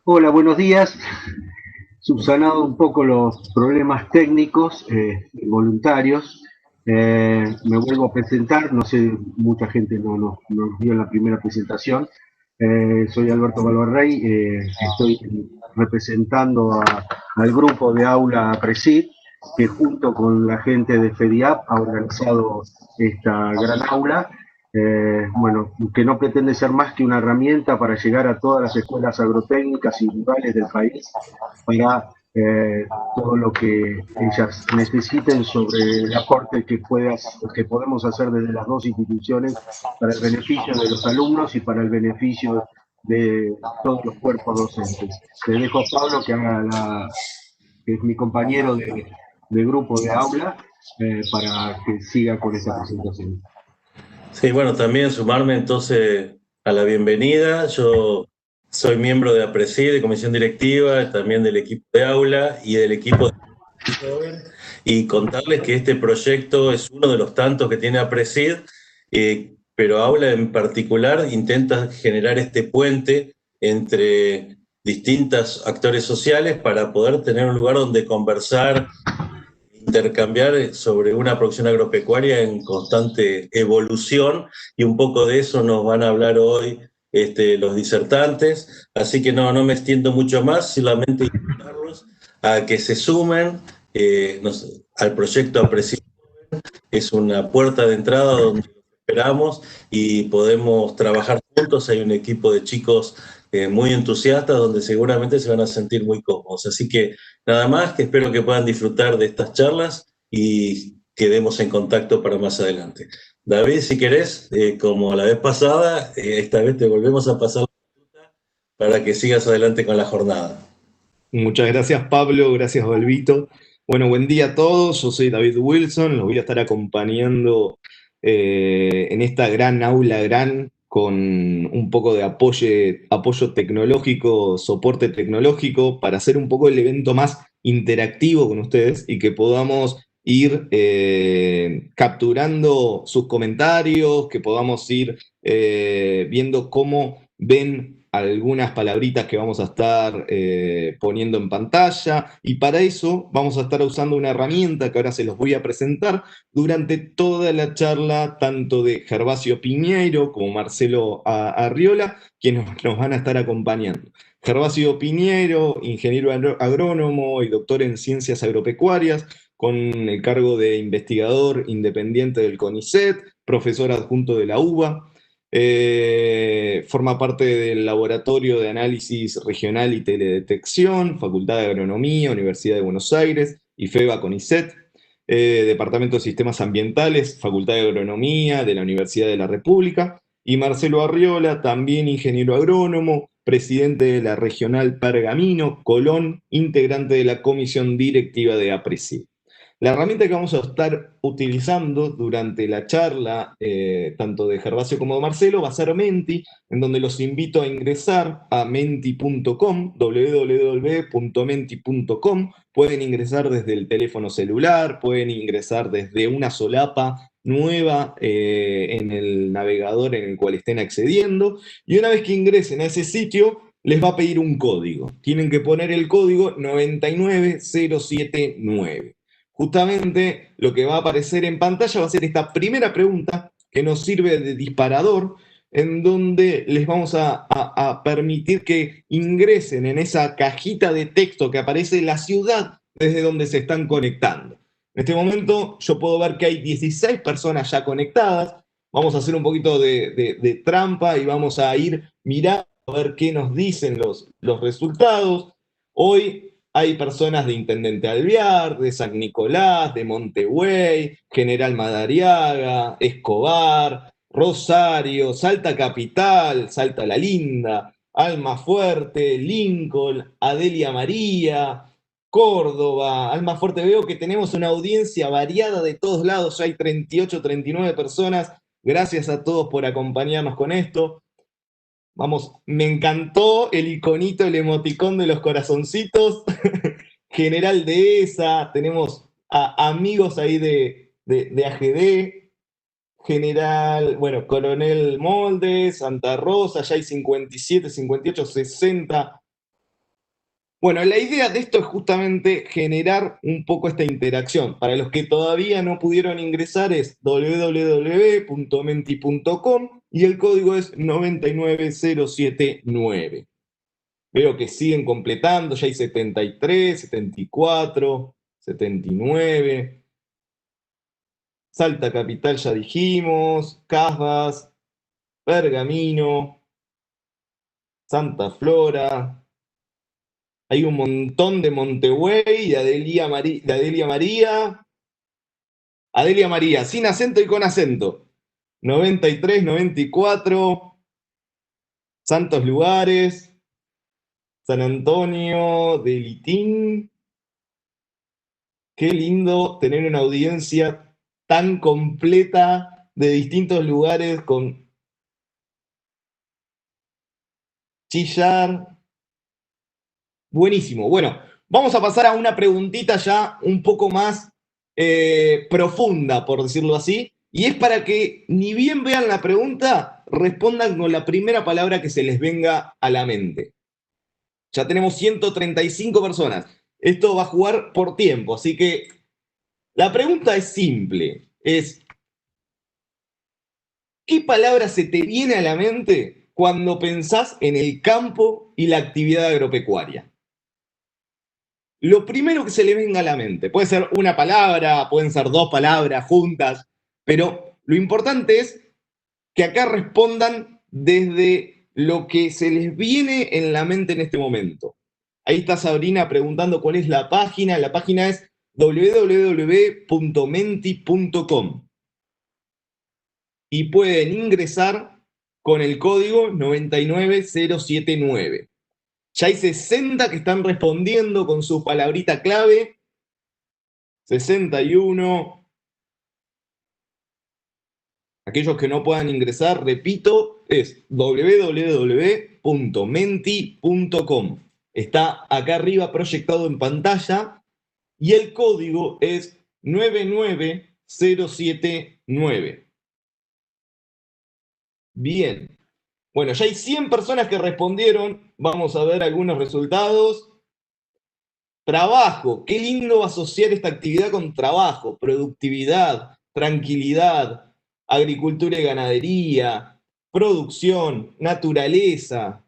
Hola, buenos días. Subsanado un poco los problemas técnicos voluntarios, me vuelvo a presentar. No sé, mucha gente no nos vio en la primera presentación. Soy Alberto Valvarrey, estoy representando al grupo de Aula Presid, que junto con la gente de FEDIAP ha organizado esta gran aula. Bueno, que no pretende ser más que una herramienta para llegar a todas las escuelas agrotécnicas y rurales del país para todo lo que ellas necesiten sobre el aporte que podemos hacer desde las dos instituciones para el beneficio de los alumnos y para el beneficio de todos los cuerpos docentes. Le dejo a Pablo que es mi compañero de grupo de aula, para que siga con esta presentación. Sí, bueno, también sumarme entonces a la bienvenida. Yo soy miembro de APRESID, de comisión directiva, también del equipo de aula y del equipo de joven, y contarles que este proyecto es uno de los tantos que tiene APRESID, pero aula en particular intenta generar este puente entre distintos actores sociales para poder tener un lugar donde conversar, intercambiar sobre una producción agropecuaria en constante evolución, y un poco de eso nos van a hablar hoy los disertantes. Así que no me extiendo mucho más, solamente invitarlos a que se sumen al proyecto Apreciar. Es una puerta de entrada donde los esperamos y podemos trabajar juntos. Hay un equipo de chicos muy entusiastas donde seguramente se van a sentir muy cómodos. Así que nada más, que espero que puedan disfrutar de estas charlas y quedemos en contacto para más adelante. David, si querés, como la vez pasada, esta vez te volvemos a pasar para que sigas adelante con la jornada. Muchas gracias, Pablo, gracias, Balbito. Bueno, buen día a todos, yo soy David Wilson, los voy a estar acompañando en esta gran aula gran con un poco de apoyo tecnológico, soporte tecnológico, para hacer un poco el evento más interactivo con ustedes y que podamos ir capturando sus comentarios, que podamos ir viendo cómo ven algunas palabritas que vamos a estar poniendo en pantalla, y para eso vamos a estar usando una herramienta que ahora se los voy a presentar durante toda la charla, tanto de Gervasio Piñeiro como Marcelo Arriola, quienes nos van a estar acompañando. Gervasio Piñeiro, ingeniero agrónomo y doctor en ciencias agropecuarias, con el cargo de investigador independiente del CONICET, profesor adjunto de la UBA. Forma parte del Laboratorio de Análisis Regional y Teledetección, Facultad de Agronomía, Universidad de Buenos Aires, IFEBA CONICET, Departamento de Sistemas Ambientales, Facultad de Agronomía de la Universidad de la República, y Marcelo Arriola, también ingeniero agrónomo, presidente de la Regional Pergamino, Colón, integrante de la comisión directiva de APRESID. La herramienta que vamos a estar utilizando durante la charla, tanto de Gervasio como de Marcelo, va a ser Menti, en donde los invito a ingresar a menti.com, www.menti.com. Pueden ingresar desde el teléfono celular, pueden ingresar desde una solapa nueva en el navegador en el cual estén accediendo, y una vez que ingresen a ese sitio, les va a pedir un código. Tienen que poner el código 99079. Justamente lo que va a aparecer en pantalla va a ser esta primera pregunta que nos sirve de disparador, en donde les vamos a permitir que ingresen en esa cajita de texto que aparece la ciudad desde donde se están conectando. En este momento yo puedo ver que hay 16 personas ya conectadas. Vamos a hacer un poquito de trampa y vamos a ir mirando a ver qué nos dicen los resultados. Hoy hay personas de Intendente Alvear, de San Nicolás, de Montevideo, General Madariaga, Escobar, Rosario, Salta Capital, Salta La Linda, Almafuerte, Lincoln, Adelia María, Córdoba, Almafuerte. Veo que tenemos una audiencia variada de todos lados, ya hay 38, 39 personas. Gracias a todos por acompañarnos con esto. Vamos, me encantó el iconito, el emoticón de los corazoncitos. General Dehesa, tenemos amigos ahí de AGD, General, bueno, Coronel Moldes, Santa Rosa, ya hay 57, 58, 60 Bueno, la idea de esto es justamente generar un poco esta interacción. Para los que todavía no pudieron ingresar es www.menti.com y el código es 99079. Veo que siguen completando, ya hay 73, 74, 79. Salta Capital ya dijimos, Casbas, Pergamino, Santa Flora. Hay un montón de Montevideo, de Adelia María. Adelia María, sin acento y con acento. 93, 94. Santos Lugares. San Antonio de Litín. Qué lindo tener una audiencia tan completa de distintos lugares con Chillar. Buenísimo. Bueno, vamos a pasar a una preguntita ya un poco más profunda, por decirlo así, y es para que ni bien vean la pregunta, respondan con la primera palabra que se les venga a la mente. Ya tenemos 135 personas. Esto va a jugar por tiempo, así que la pregunta es simple, es ¿qué palabra se te viene a la mente cuando pensás en el campo y la actividad agropecuaria? Lo primero que se le venga a la mente, puede ser una palabra, pueden ser dos palabras juntas, pero lo importante es que acá respondan desde lo que se les viene en la mente en este momento. Ahí está Sabrina preguntando cuál es la página es www.menti.com y pueden ingresar con el código 99079. Ya hay 60 que están respondiendo con su palabrita clave. 61. Aquellos que no puedan ingresar, repito, es www.menti.com. Está acá arriba proyectado en pantalla y el código es 99079. Bien. Bueno, ya hay 100 personas que respondieron. Vamos a ver algunos resultados. Trabajo. Qué lindo asociar esta actividad con trabajo, productividad, tranquilidad, agricultura y ganadería, producción, naturaleza,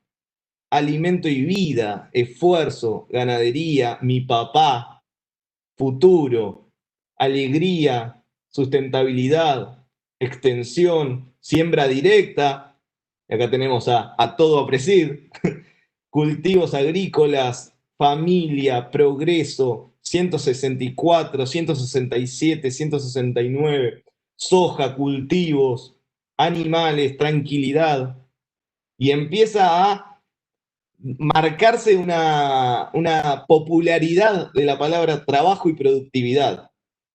alimento y vida, esfuerzo, ganadería, mi papá, futuro, alegría, sustentabilidad, extensión, siembra directa. Y acá tenemos a todo Apresid, cultivos agrícolas, familia, progreso, 164, 167, 169, soja, cultivos, animales, tranquilidad. Y empieza a marcarse una popularidad de la palabra trabajo y productividad.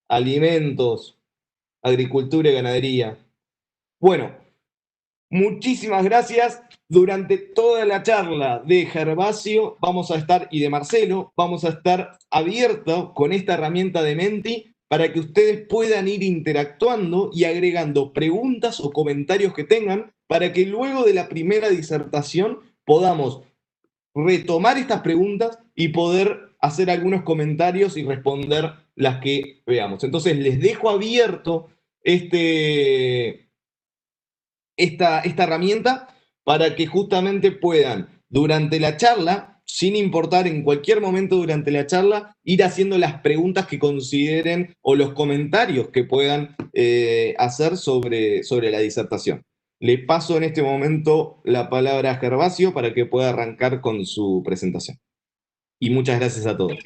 Alimentos, agricultura y ganadería. Bueno, muchísimas gracias. Durante toda la charla de Gervasio vamos a estar, y de Marcelo, vamos a estar abiertos con esta herramienta de Menti para que ustedes puedan ir interactuando y agregando preguntas o comentarios que tengan para que luego de la primera disertación podamos retomar estas preguntas y poder hacer algunos comentarios y responder las que veamos. Entonces les dejo abierto esta herramienta para que justamente puedan, durante la charla, sin importar en cualquier momento durante la charla, ir haciendo las preguntas que consideren o los comentarios que puedan hacer sobre la disertación. Le paso en este momento la palabra a Gervasio para que pueda arrancar con su presentación. Y muchas gracias a todos.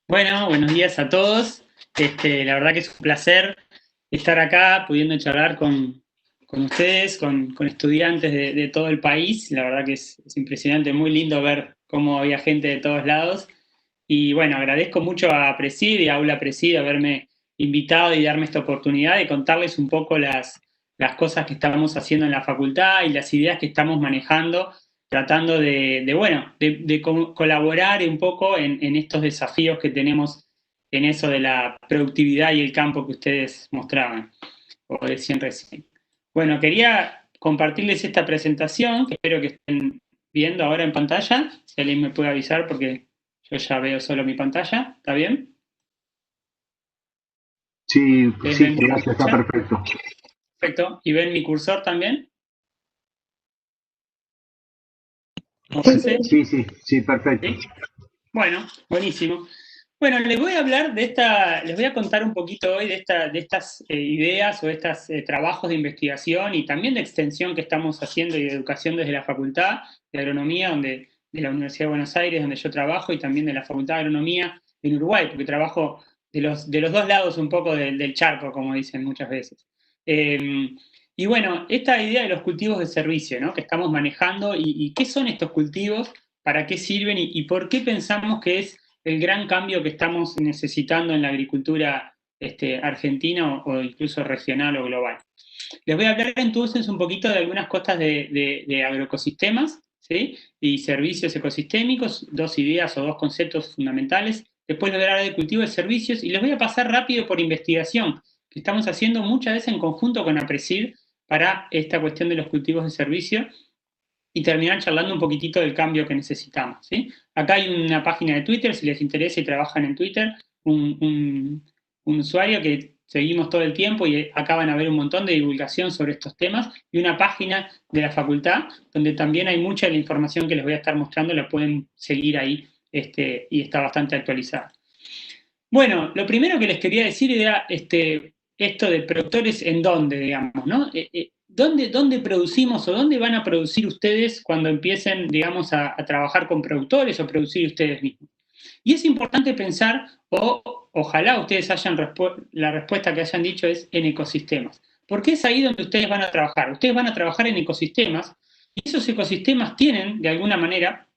Bueno, buenos días a todos. La verdad que es un placer estar acá pudiendo charlar con ustedes, con estudiantes de todo el país. La verdad que es impresionante, muy lindo ver cómo había gente de todos lados. Y bueno, agradezco mucho a Presid y a Aula Presid haberme invitado y darme esta oportunidad de contarles un poco las cosas que estamos haciendo en la facultad y las ideas que estamos manejando, tratando de colaborar un poco en estos desafíos que tenemos en eso de la productividad y el campo que ustedes mostraban o decían recién. Bueno, quería compartirles esta presentación, que espero que estén viendo ahora en pantalla? Si alguien me puede avisar porque yo ya veo solo mi pantalla. ¿Está bien? Sí, ¿Ustedes sí, ven mi gracias, está pantalla? perfecto. Perfecto. ¿Y ven mi cursor también? Sí, sí, sí, perfecto. ¿Sí? Bueno, buenísimo. Bueno, les voy a hablar de les voy a contar un poquito hoy de estas ideas o de estos trabajos de investigación y también de extensión que estamos haciendo y de educación desde la Facultad de Agronomía, de la Universidad de Buenos Aires, donde yo trabajo, y también de la Facultad de Agronomía en Uruguay, porque trabajo de los dos lados un poco del charco, como dicen muchas veces. Y bueno, esta idea de los cultivos de servicio, ¿no?, que estamos manejando, y qué son estos cultivos, para qué sirven y por qué pensamos que es el gran cambio que estamos necesitando en la agricultura argentina o incluso regional o global. Les voy a hablar entonces un poquito de algunas cosas de agroecosistemas, ¿sí?, y servicios ecosistémicos, dos ideas o dos conceptos fundamentales. Después les voy a hablar de cultivo de servicios y les voy a pasar rápido por investigación, que estamos haciendo muchas veces en conjunto con APRESID para esta cuestión de los cultivos de servicio, y terminar charlando un poquitito del cambio que necesitamos, ¿sí? Acá hay una página de Twitter, si les interesa y trabajan en Twitter, un usuario que seguimos todo el tiempo, y acá van a ver un montón de divulgación sobre estos temas, y una página de la facultad donde también hay mucha de la información que les voy a estar mostrando, la pueden seguir ahí, y está bastante actualizada. Bueno, lo primero que les quería decir era esto de productores en dónde, digamos, ¿no? ¿Dónde producimos o dónde van a producir ustedes cuando empiecen, digamos, a trabajar con productores o producir ustedes mismos? Y es importante pensar, ojalá ustedes hayan la respuesta que hayan dicho es en ecosistemas. Porque es ahí donde ustedes van a trabajar. Ustedes van a trabajar en ecosistemas, y esos ecosistemas tienen, de alguna manera,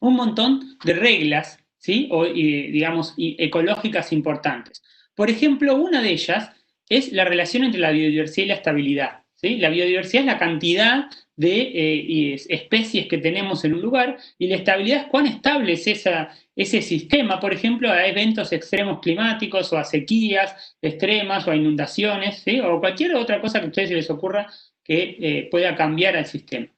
un montón de reglas, ¿sí?, o, digamos, ecológicas importantes. Por ejemplo, una de ellas es la relación entre la biodiversidad y la estabilidad, ¿sí? La biodiversidad es la cantidad de especies que tenemos en un lugar, y la estabilidad es cuán estable es ese sistema, por ejemplo, a eventos extremos climáticos, o a sequías extremas, o a inundaciones, ¿sí?, o cualquier otra cosa que a ustedes se les ocurra que pueda cambiar al sistema.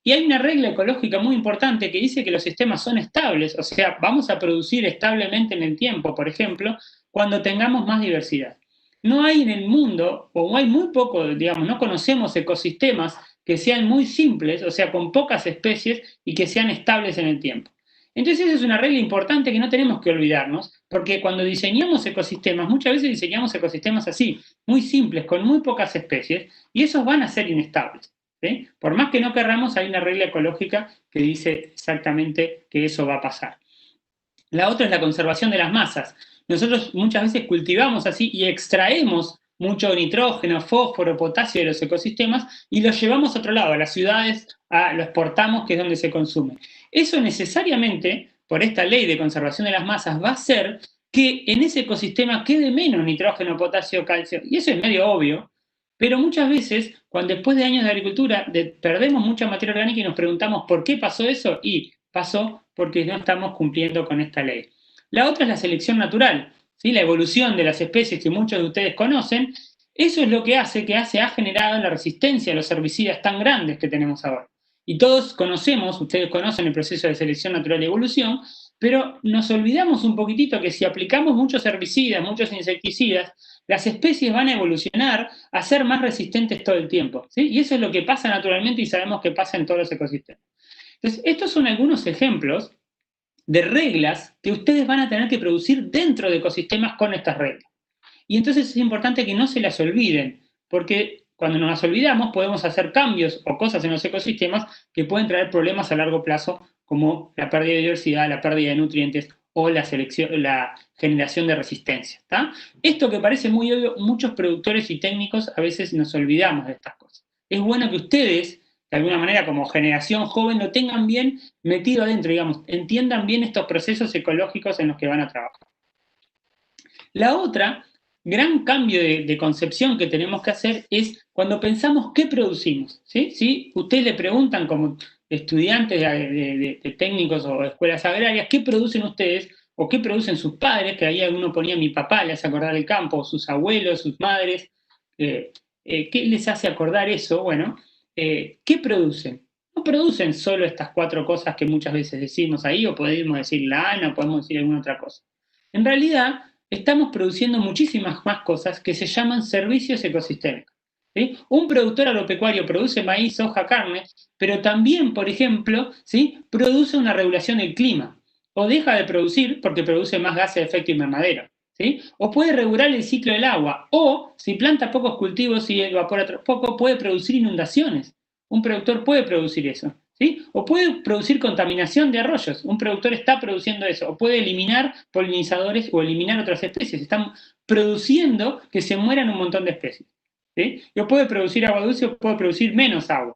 Y hay una regla ecológica muy importante que dice que los sistemas son estables, o sea, vamos a producir establemente en el tiempo, por ejemplo, cuando tengamos más diversidad. No hay en el mundo, o hay muy poco, digamos, no conocemos ecosistemas que sean muy simples, o sea, con pocas especies y que sean estables en el tiempo. Entonces esa es una regla importante que no tenemos que olvidarnos, porque cuando diseñamos ecosistemas, muchas veces diseñamos ecosistemas así, muy simples, con muy pocas especies, y esos van a ser inestables. ¿Sí? Por más que no querramos, hay una regla ecológica que dice exactamente que eso va a pasar. La otra es la conservación de las masas. Nosotros muchas veces cultivamos así y extraemos mucho nitrógeno, fósforo, potasio de los ecosistemas y los llevamos a otro lado, a las ciudades, lo exportamos, que es donde se consume. Eso necesariamente, por esta ley de conservación de las masas, va a hacer que en ese ecosistema quede menos nitrógeno, potasio, calcio, y eso es medio obvio, pero muchas veces, cuando después de años de agricultura perdemos mucha materia orgánica y nos preguntamos por qué pasó eso, y pasó porque no estamos cumpliendo con esta ley. La otra es la selección natural, ¿sí?, la evolución de las especies que muchos de ustedes conocen. Eso es lo que ha generado la resistencia a los herbicidas tan grandes que tenemos ahora. Y todos conocemos, ustedes conocen el proceso de selección natural y evolución, pero nos olvidamos un poquitito que si aplicamos muchos herbicidas, muchos insecticidas, las especies van a evolucionar a ser más resistentes todo el tiempo, ¿sí? Y eso es lo que pasa naturalmente y sabemos que pasa en todos los ecosistemas. Entonces, estos son algunos ejemplos de reglas que ustedes van a tener que producir dentro de ecosistemas con estas reglas. Y entonces es importante que no se las olviden, porque cuando nos las olvidamos podemos hacer cambios o cosas en los ecosistemas que pueden traer problemas a largo plazo, como la pérdida de diversidad, la pérdida de nutrientes o la generación de resistencia. ¿Tá? Esto que parece muy obvio, muchos productores y técnicos a veces nos olvidamos de estas cosas. Es bueno que ustedes, de alguna manera, como generación joven, lo tengan bien metido adentro, digamos, entiendan bien estos procesos ecológicos en los que van a trabajar. La otra gran cambio de concepción que tenemos que hacer es cuando pensamos qué producimos. ¿Sí? Si ustedes le preguntan como estudiantes de técnicos o de escuelas agrarias, ¿qué producen ustedes? O qué producen sus padres, que ahí uno ponía mi papá, le hace acordar el campo, o sus abuelos, sus madres. ¿Qué les hace acordar eso? Bueno, ¿qué producen? no producen solo estas 4 cosas que muchas veces decimos ahí, o podemos decir lana, o podemos decir alguna otra cosa. En realidad, estamos produciendo muchísimas más cosas que se llaman servicios ecosistémicos. ¿Sí? Un productor agropecuario produce maíz, soja, carne, pero también, por ejemplo, ¿sí?, produce una regulación del clima, o deja de producir porque produce más gases de efecto invernadero, ¿sí? O puede regular el ciclo del agua, o si planta pocos cultivos y evapora poco, puede producir inundaciones. Un productor puede producir eso, ¿sí? O puede producir contaminación de arroyos, un productor está produciendo eso, o puede eliminar polinizadores o eliminar otras especies, están produciendo que se mueran un montón de especies. ¿Sí? Yo puedo producir agua dulce o puedo producir menos agua,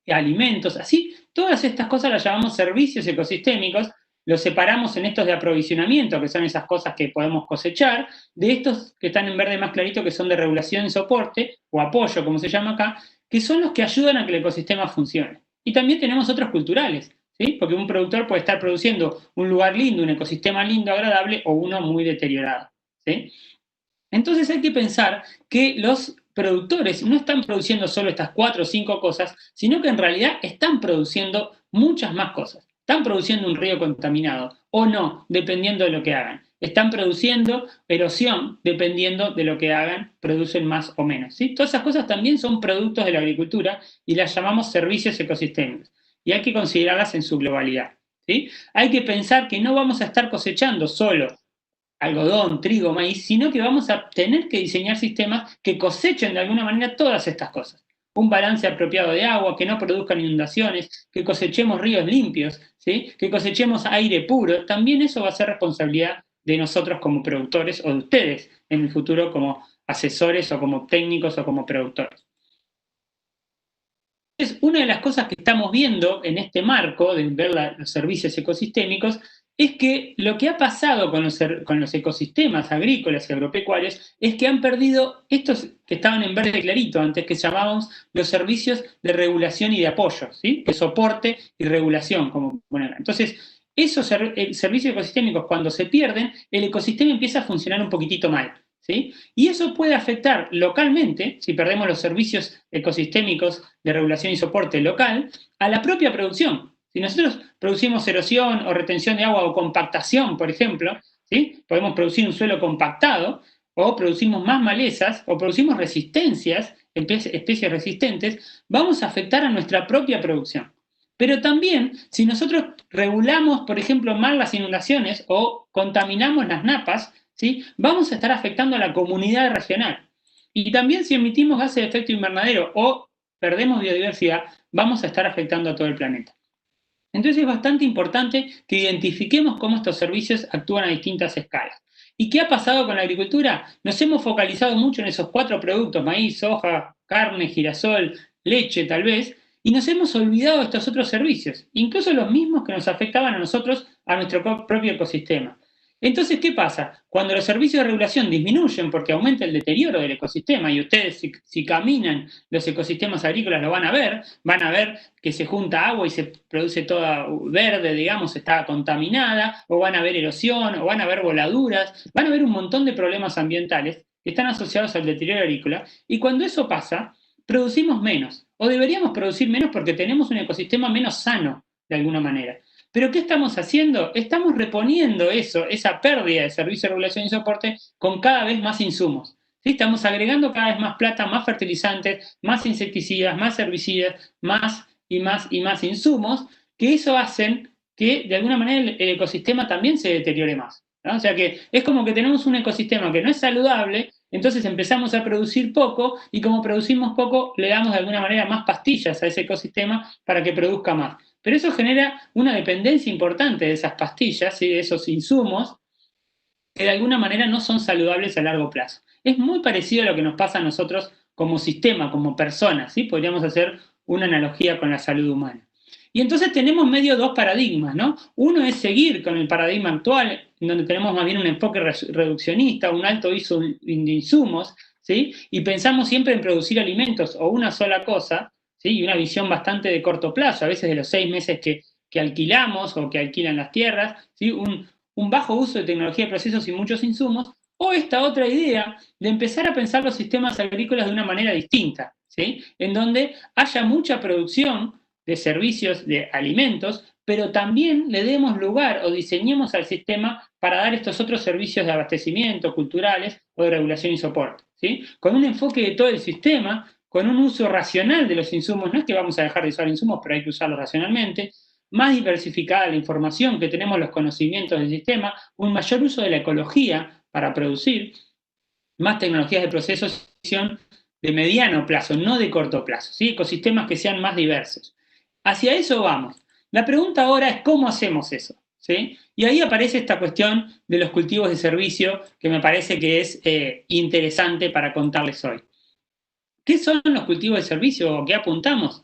alimentos, así, todas estas cosas las llamamos servicios ecosistémicos, los separamos en estos de aprovisionamiento, que son esas cosas que podemos cosechar, de estos que están en verde más clarito, que son de regulación y soporte, o apoyo, como se llama acá, que son los que ayudan a que el ecosistema funcione. Y también tenemos otros culturales, ¿sí? Porque un productor puede estar produciendo un lugar lindo, un ecosistema lindo, agradable, o uno muy deteriorado, ¿sí? Entonces hay que pensar que los productores no están produciendo solo estas 4 o 5 cosas, sino que en realidad están produciendo muchas más cosas. Están produciendo un río contaminado o no, dependiendo de lo que hagan. Están produciendo erosión, dependiendo de lo que hagan, producen más o menos. ¿Sí? Todas esas cosas también son productos de la agricultura y las llamamos servicios ecosistémicos. Y hay que considerarlas en su globalidad. ¿Sí? Hay que pensar que no vamos a estar cosechando solo algodón, trigo, maíz, sino que vamos a tener que diseñar sistemas que cosechen de alguna manera todas estas cosas. Un balance apropiado de agua, que no produzcan inundaciones, que cosechemos ríos limpios, ¿sí? Que cosechemos aire puro. También eso va a ser responsabilidad de nosotros como productores o de ustedes en el futuro como asesores o como técnicos o como productores. Entonces, una de las cosas que estamos viendo en este marco de ver los servicios ecosistémicos es que lo que ha pasado con los ecosistemas agrícolas y agropecuarios es que han perdido estos que estaban en verde clarito antes, que llamábamos los servicios de regulación y de apoyo, ¿sí? De soporte y regulación, como poner. Entonces, esos servicios ecosistémicos, cuando se pierden, el ecosistema empieza a funcionar un poquitito mal. ¿Sí? Y eso puede afectar localmente, si perdemos los servicios ecosistémicos de regulación y soporte local, a la propia producción. Si nosotros producimos erosión o retención de agua o compactación, por ejemplo, ¿sí? Podemos producir un suelo compactado, o producimos más malezas, o producimos resistencias, especies resistentes, vamos a afectar a nuestra propia producción. Pero también, si nosotros regulamos, por ejemplo, mal las inundaciones o contaminamos las napas, ¿sí? Vamos a estar afectando a la comunidad regional. Y también si emitimos gases de efecto invernadero o perdemos biodiversidad, vamos a estar afectando a todo el planeta. Entonces es bastante importante que identifiquemos cómo estos servicios actúan a distintas escalas. ¿Y qué ha pasado con la agricultura? Nos hemos focalizado mucho en esos 4 productos, maíz, soja, carne, girasol, leche tal vez, y nos hemos olvidado de estos otros servicios, incluso los mismos que nos afectaban a nosotros, a nuestro propio ecosistema. Entonces, ¿qué pasa? Cuando los servicios de regulación disminuyen porque aumenta el deterioro del ecosistema, y ustedes si caminan los ecosistemas agrícolas lo van a ver que se junta agua y se produce toda verde, digamos, está contaminada, o van a ver erosión, o van a ver voladuras, van a ver un montón de problemas ambientales que están asociados al deterioro agrícola, y cuando eso pasa, producimos menos, o deberíamos producir menos porque tenemos un ecosistema menos sano, de alguna manera. Pero ¿qué estamos haciendo? Estamos reponiendo esa pérdida de servicio de regulación y soporte con cada vez más insumos. ¿Sí? Estamos agregando cada vez más plata, más fertilizantes, más insecticidas, más herbicidas, más y más y más insumos, que eso hacen que de alguna manera el ecosistema también se deteriore más, ¿no? O sea que es como que tenemos un ecosistema que no es saludable, entonces empezamos a producir poco y como producimos poco le damos de alguna manera más pastillas a ese ecosistema para que produzca más. Pero eso genera una dependencia importante de esas pastillas y de esos insumos que de alguna manera no son saludables a largo plazo. Es muy parecido a lo que nos pasa a nosotros como sistema, como personas, ¿sí? Podríamos hacer una analogía con la salud humana. Y entonces tenemos medio 2 paradigmas, ¿no? Uno es seguir con el paradigma actual, en donde tenemos más bien un enfoque reduccionista, un alto uso de insumos, ¿sí? Y pensamos siempre en producir alimentos o una sola cosa, ¿sí? Y una visión bastante de corto plazo, a veces de los 6 meses que alquilamos o que alquilan las tierras, ¿sí? Un bajo uso de tecnología de procesos y muchos insumos, o esta otra idea de empezar a pensar los sistemas agrícolas de una manera distinta, ¿sí? En donde haya mucha producción de servicios, de alimentos, pero también le demos lugar o diseñemos al sistema para dar estos otros servicios de abastecimiento, culturales o de regulación y soporte, ¿sí? Con un enfoque de todo el sistema, con un uso racional de los insumos, no es que vamos a dejar de usar insumos, pero hay que usarlos racionalmente, más diversificada la información, que tenemos los conocimientos del sistema, un mayor uso de la ecología para producir, más tecnologías de procesos de mediano plazo, no de corto plazo, ¿sí? Ecosistemas que sean más diversos. Hacia eso vamos. La pregunta ahora es cómo hacemos eso, ¿sí? Y ahí aparece esta cuestión de los cultivos de servicio que me parece que es interesante para contarles hoy. ¿Qué son los cultivos de servicio o qué apuntamos?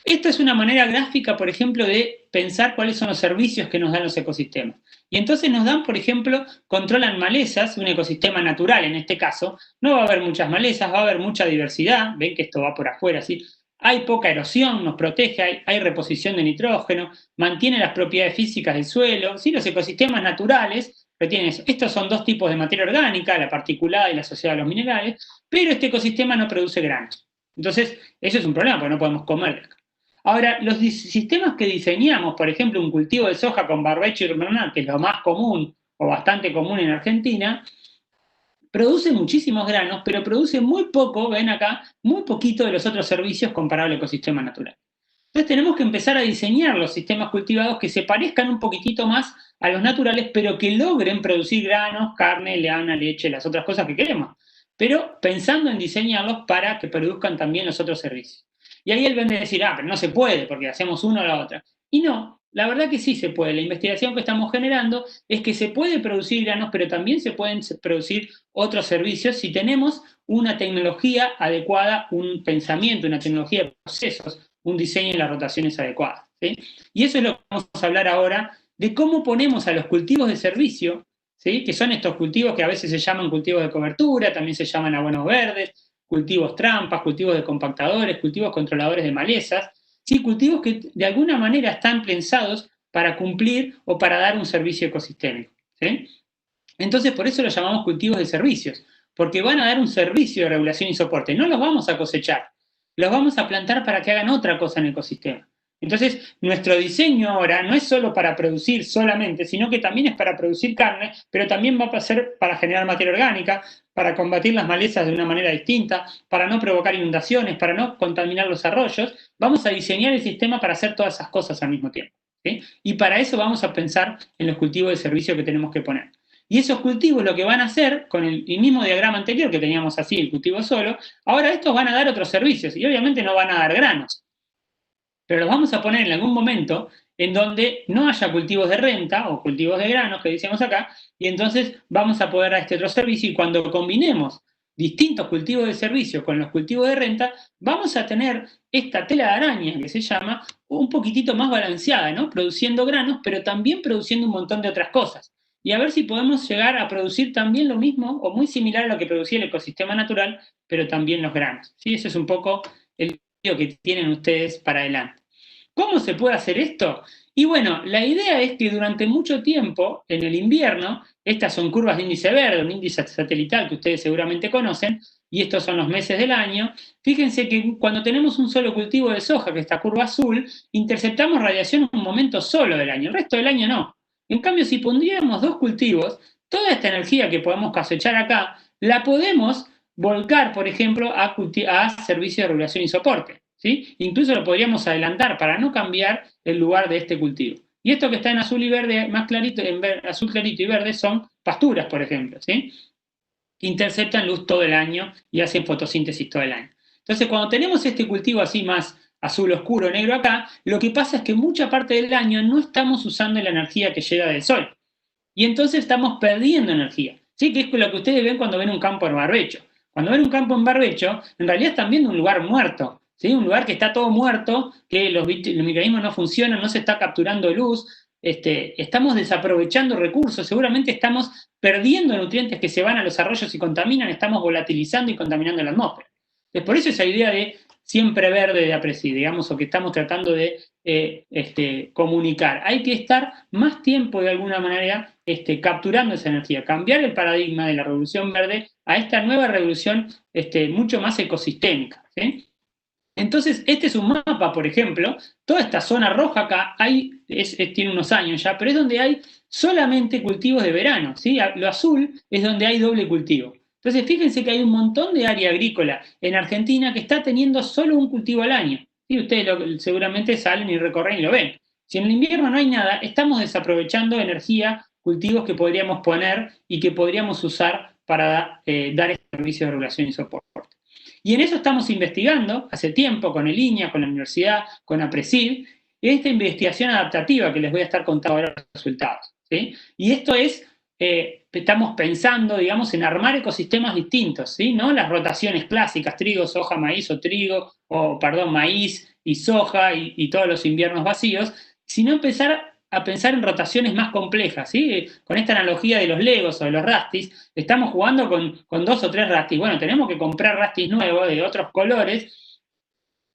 Esta es una manera gráfica, por ejemplo, de pensar cuáles son los servicios que nos dan los ecosistemas. Y entonces nos dan, por ejemplo, controlan malezas, un ecosistema natural en este caso. No va a haber muchas malezas, va a haber mucha diversidad. Ven que esto va por afuera, ¿sí? Hay poca erosión, nos protege, hay reposición de nitrógeno, mantiene las propiedades físicas del suelo. ¿Sí? Los ecosistemas naturales retienen eso. Estos son dos tipos de materia orgánica, la particulada y la asociada a los minerales, pero este ecosistema no produce granos. Entonces, eso es un problema, porque no podemos comer de acá. Ahora, los sistemas que diseñamos, por ejemplo, un cultivo de soja con barbecho y hormonal, que es lo más común o bastante común en Argentina, produce muchísimos granos, pero produce muy poco, ven acá, muy poquito de los otros servicios comparable al ecosistema natural. Entonces tenemos que empezar a diseñar los sistemas cultivados que se parezcan un poquitito más a los naturales, pero que logren producir granos, carne, lana, leche, las otras cosas que queremos, pero pensando en diseñarlos para que produzcan también los otros servicios. Y ahí él vende a decir, pero no se puede porque hacemos una o la otra. Y no, la verdad que sí se puede. La investigación que estamos generando es que se puede producir granos, pero también se pueden producir otros servicios si tenemos una tecnología adecuada, un pensamiento, una tecnología de procesos, un diseño y las rotaciones adecuadas, ¿sí? Y eso es lo que vamos a hablar ahora, de cómo ponemos a los cultivos de servicio, ¿sí? Que son estos cultivos que a veces se llaman cultivos de cobertura, también se llaman abonos verdes, cultivos trampas, cultivos de compactadores, cultivos controladores de malezas, ¿sí? Cultivos que de alguna manera están pensados para cumplir o para dar un servicio ecosistémico, ¿sí? Entonces, por eso los llamamos cultivos de servicios, porque van a dar un servicio de regulación y soporte. No los vamos a cosechar, los vamos a plantar para que hagan otra cosa en el ecosistema. Entonces, nuestro diseño ahora no es solo para producir solamente, sino que también es para producir carne, pero también va a ser para generar materia orgánica, para combatir las malezas de una manera distinta, para no provocar inundaciones, para no contaminar los arroyos. Vamos a diseñar el sistema para hacer todas esas cosas al mismo tiempo, ¿sí? Y para eso vamos a pensar en los cultivos de servicio que tenemos que poner. Y esos cultivos lo que van a hacer, con el mismo diagrama anterior que teníamos así, el cultivo solo, ahora estos van a dar otros servicios y obviamente no van a dar granos. Pero los vamos a poner en algún momento en donde no haya cultivos de renta o cultivos de granos, que decíamos acá, y entonces vamos a poder dar este otro servicio y cuando combinemos distintos cultivos de servicio con los cultivos de renta, vamos a tener esta tela de araña que se llama un poquitito más balanceada, ¿no? Produciendo granos, pero también produciendo un montón de otras cosas. Y a ver si podemos llegar a producir también lo mismo o muy similar a lo que producía el ecosistema natural, pero también los granos, ¿sí? Ese es un poco el que tienen ustedes para adelante. ¿Cómo se puede hacer esto? Y bueno, la idea es que durante mucho tiempo, en el invierno, estas son curvas de índice verde, un índice satelital que ustedes seguramente conocen, y estos son los meses del año. Fíjense que cuando tenemos un solo cultivo de soja, que es esta curva azul, interceptamos radiación en un momento solo del año, el resto del año no. En cambio, si pondríamos dos cultivos, toda esta energía que podemos cosechar acá, la podemos volcar, por ejemplo, a servicios de regulación y soporte, ¿sí? Incluso lo podríamos adelantar para no cambiar el lugar de este cultivo. Y esto que está en azul y verde, más clarito, en azul clarito y verde, son pasturas, por ejemplo, ¿sí? Interceptan luz todo el año y hacen fotosíntesis todo el año. Entonces, cuando tenemos este cultivo así más azul oscuro, negro acá, lo que pasa es que mucha parte del año no estamos usando la energía que llega del sol. Y entonces estamos perdiendo energía, ¿sí? Que es lo que ustedes ven cuando ven un campo en barbecho. Cuando ven un campo en barbecho, en realidad están viendo un lugar muerto, ¿sí? Un lugar que está todo muerto, que los microorganismos no funcionan, no se está capturando luz, estamos desaprovechando recursos, seguramente estamos perdiendo nutrientes que se van a los arroyos y contaminan, estamos volatilizando y contaminando la atmósfera. Entonces, por eso esa idea de siempre verde de APRESID, digamos, o que estamos tratando de comunicar. Hay que estar más tiempo de alguna manera capturando esa energía, cambiar el paradigma de la revolución verde a esta nueva revolución mucho más ecosistémica, ¿sí? Entonces, este es un mapa, por ejemplo, toda esta zona roja acá tiene unos años ya, pero es donde hay solamente cultivos de verano, ¿sí? Lo azul es donde hay doble cultivo. Entonces, fíjense que hay un montón de área agrícola en Argentina que está teniendo solo un cultivo al año. Y ustedes seguramente salen y recorren y lo ven. Si en el invierno no hay nada, estamos desaprovechando energía, cultivos que podríamos poner y que podríamos usar para dar este servicio de regulación y soporte. Y en eso estamos investigando hace tiempo con el INEA, con la universidad, con APRESID, esta investigación adaptativa que les voy a estar contando ahora los resultados. ¿Sí? Y esto es, estamos pensando, digamos, en armar ecosistemas distintos, ¿sí? ¿No? Las rotaciones clásicas, trigo, soja, maíz o trigo, o perdón, maíz y soja y todos los inviernos vacíos, sino empezar a pensar en rotaciones más complejas, ¿sí? Con esta analogía de los Legos o de los Rastis, estamos jugando con 2 o 3 Rastis. Bueno, tenemos que comprar Rastis nuevos de otros colores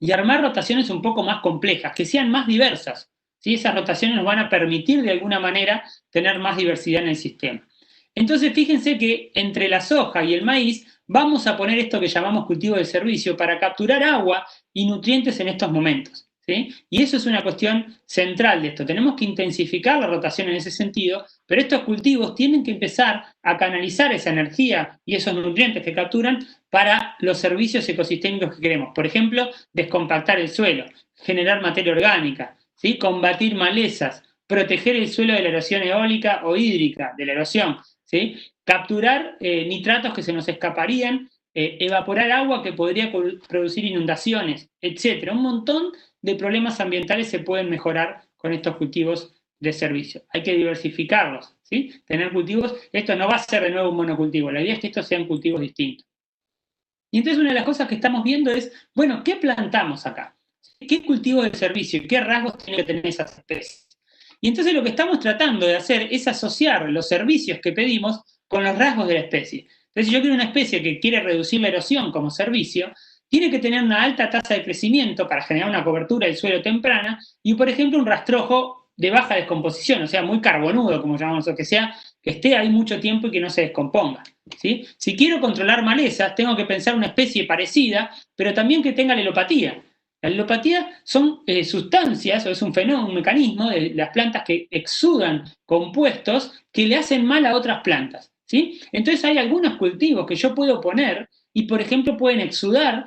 y armar rotaciones un poco más complejas, que sean más diversas, ¿sí? Esas rotaciones nos van a permitir de alguna manera tener más diversidad en el sistema. Entonces, fíjense que entre la soja y el maíz vamos a poner esto que llamamos cultivo de servicio para capturar agua y nutrientes en estos momentos. ¿Sí? Y eso es una cuestión central de esto. Tenemos que intensificar la rotación en ese sentido, pero estos cultivos tienen que empezar a canalizar esa energía y esos nutrientes que capturan para los servicios ecosistémicos que queremos. Por ejemplo, descompactar el suelo, generar materia orgánica, ¿sí? Combatir malezas, proteger el suelo de la erosión eólica o hídrica, de la erosión, ¿sí? Capturar nitratos que se nos escaparían, evaporar agua que podría producir inundaciones, etc. Un montón de problemas ambientales se pueden mejorar con estos cultivos de servicio. Hay que diversificarlos, ¿sí? Tener cultivos, esto no va a ser de nuevo un monocultivo, la idea es que estos sean cultivos distintos. Y entonces una de las cosas que estamos viendo es, bueno, ¿qué plantamos acá? ¿Qué cultivo de servicio? ¿Qué rasgos tienen que tener esas especies? Y entonces lo que estamos tratando de hacer es asociar los servicios que pedimos con los rasgos de la especie. Entonces, si yo quiero una especie que quiere reducir la erosión como servicio, tiene que tener una alta tasa de crecimiento para generar una cobertura del suelo temprana y, por ejemplo, un rastrojo de baja descomposición, o sea, muy carbonudo, como llamamos, o que sea, que esté ahí mucho tiempo y que no se descomponga. ¿Sí? Si quiero controlar malezas, tengo que pensar una especie parecida, pero también que tenga alelopatía. La alelopatía son sustancias, o es un fenómeno, un mecanismo de las plantas que exudan compuestos que le hacen mal a otras plantas. ¿Sí? Entonces hay algunos cultivos que yo puedo poner y, por ejemplo, pueden exudar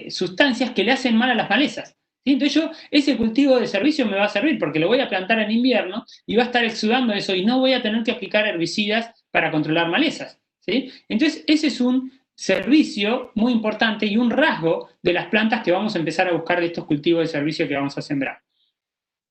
sustancias que le hacen mal a las malezas. ¿Sí? Entonces ese cultivo de servicio me va a servir porque lo voy a plantar en invierno y va a estar exudando eso y no voy a tener que aplicar herbicidas para controlar malezas. ¿Sí? Entonces, ese es un servicio muy importante y un rasgo de las plantas que vamos a empezar a buscar de estos cultivos de servicio que vamos a sembrar.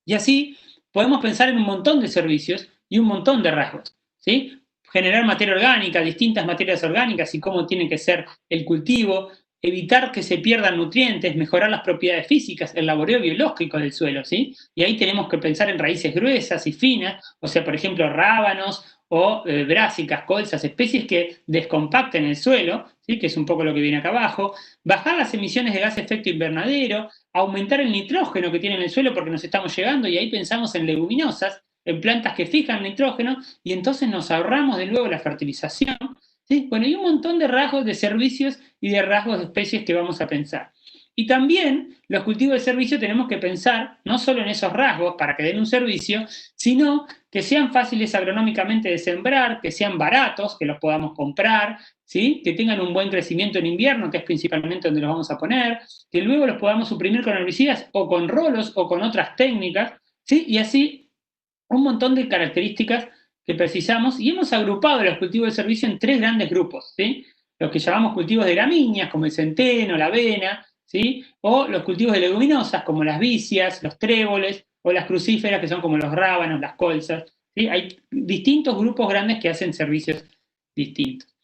Y así podemos pensar en un montón de servicios y un montón de rasgos. ¿Sí? Generar materia orgánica, distintas materias orgánicas y cómo tiene que ser el cultivo, evitar que se pierdan nutrientes, mejorar las propiedades físicas, el laboreo biológico del suelo, ¿sí? Y ahí tenemos que pensar en raíces gruesas y finas, o sea, por ejemplo, rábanos o brásicas, colzas, especies que descompacten el suelo, ¿sí? Que es un poco lo que viene acá abajo, bajar las emisiones de gas de efecto invernadero, aumentar el nitrógeno que tiene en el suelo porque nos estamos llegando, y ahí pensamos en leguminosas, en plantas que fijan nitrógeno, y entonces nos ahorramos de nuevo la fertilización. ¿Sí? Bueno, hay un montón de rasgos de servicios y de rasgos de especies que vamos a pensar. Y también los cultivos de servicio tenemos que pensar no solo en esos rasgos para que den un servicio, sino que sean fáciles agronómicamente de sembrar, que sean baratos, que los podamos comprar, ¿sí? Que tengan un buen crecimiento en invierno, que es principalmente donde los vamos a poner, que luego los podamos suprimir con herbicidas o con rolos o con otras técnicas, ¿sí? Y así un montón de características que precisamos, y hemos agrupado los cultivos de servicio en 3 grandes grupos, ¿sí? Los que llamamos cultivos de gramíneas, como el centeno, la avena, ¿sí? O los cultivos de leguminosas, como las vicias, los tréboles, o las crucíferas, que son como los rábanos, las colzas, ¿sí? Hay distintos grupos grandes que hacen servicios distintos.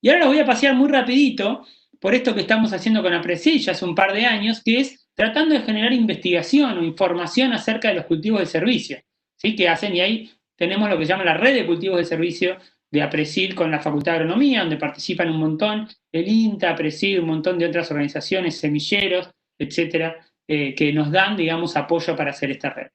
Y ahora los voy a pasear muy rapidito por esto que estamos haciendo con APRESID ya hace un par de años, que es tratando de generar investigación o información acerca de los cultivos de servicio, ¿sí? Que hacen, y ahí tenemos lo que se llama la red de cultivos de servicio de APRESID con la Facultad de Agronomía, donde participan un montón, el INTA, APRESID, un montón de otras organizaciones, semilleros, etcétera, que nos dan, digamos, apoyo para hacer esta red.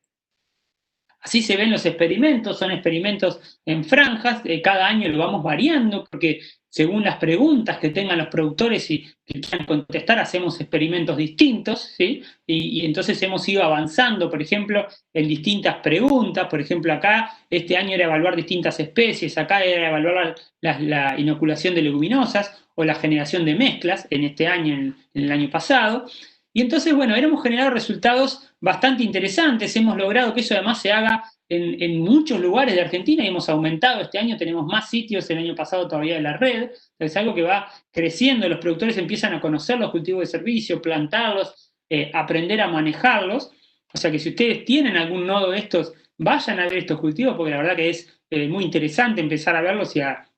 Así se ven los experimentos, son experimentos en franjas, cada año lo vamos variando, porque según las preguntas que tengan los productores y que quieran contestar, hacemos experimentos distintos, ¿sí? Y entonces hemos ido avanzando, por ejemplo, en distintas preguntas. Por ejemplo, acá, este año era evaluar distintas especies, acá era evaluar la inoculación de leguminosas o la generación de mezclas, en este año, en el año pasado. Y entonces, bueno, hemos generado resultados bastante interesantes, hemos logrado que eso además se haga en muchos lugares de Argentina y hemos aumentado este año, tenemos más sitios el año pasado todavía de la red, es algo que va creciendo, los productores empiezan a conocer los cultivos de servicio, plantarlos, aprender a manejarlos, o sea que si ustedes tienen algún nodo de estos, vayan a ver estos cultivos, porque la verdad que es muy interesante empezar a verlos y a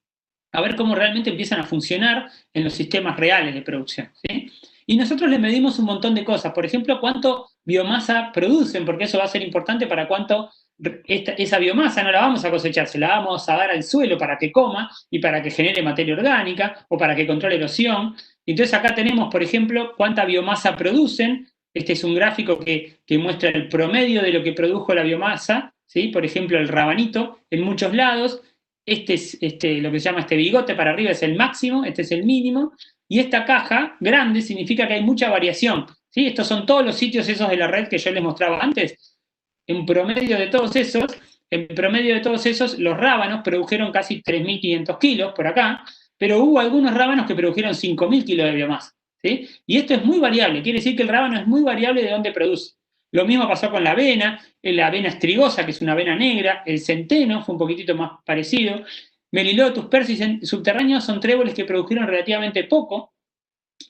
ver cómo realmente empiezan a funcionar en los sistemas reales de producción, ¿sí? Y nosotros les medimos un montón de cosas, por ejemplo, cuánto biomasa producen, porque eso va a ser importante para cuánto esa biomasa no la vamos a cosechar, se la vamos a dar al suelo para que coma y para que genere materia orgánica o para que controle erosión. Entonces acá tenemos, por ejemplo, cuánta biomasa producen. Este es un gráfico que muestra el promedio de lo que produjo la biomasa, ¿sí? Por ejemplo, el rabanito en muchos lados. Este es lo que se llama este bigote para arriba es el máximo, este es el mínimo, y esta caja grande significa que hay mucha variación, ¿sí? Estos son todos los sitios esos de la red que yo les mostraba antes. En promedio de todos esos, los rábanos produjeron casi 3.500 kilos por acá, pero hubo algunos rábanos que produjeron 5.000 kilos de biomasa, ¿sí? Y esto es muy variable, quiere decir que el rábano es muy variable de dónde produce. Lo mismo pasó con la avena estrigosa, que es una avena negra, el centeno fue un poquitito más parecido, Melilotus, Persis subterráneos son tréboles que produjeron relativamente poco,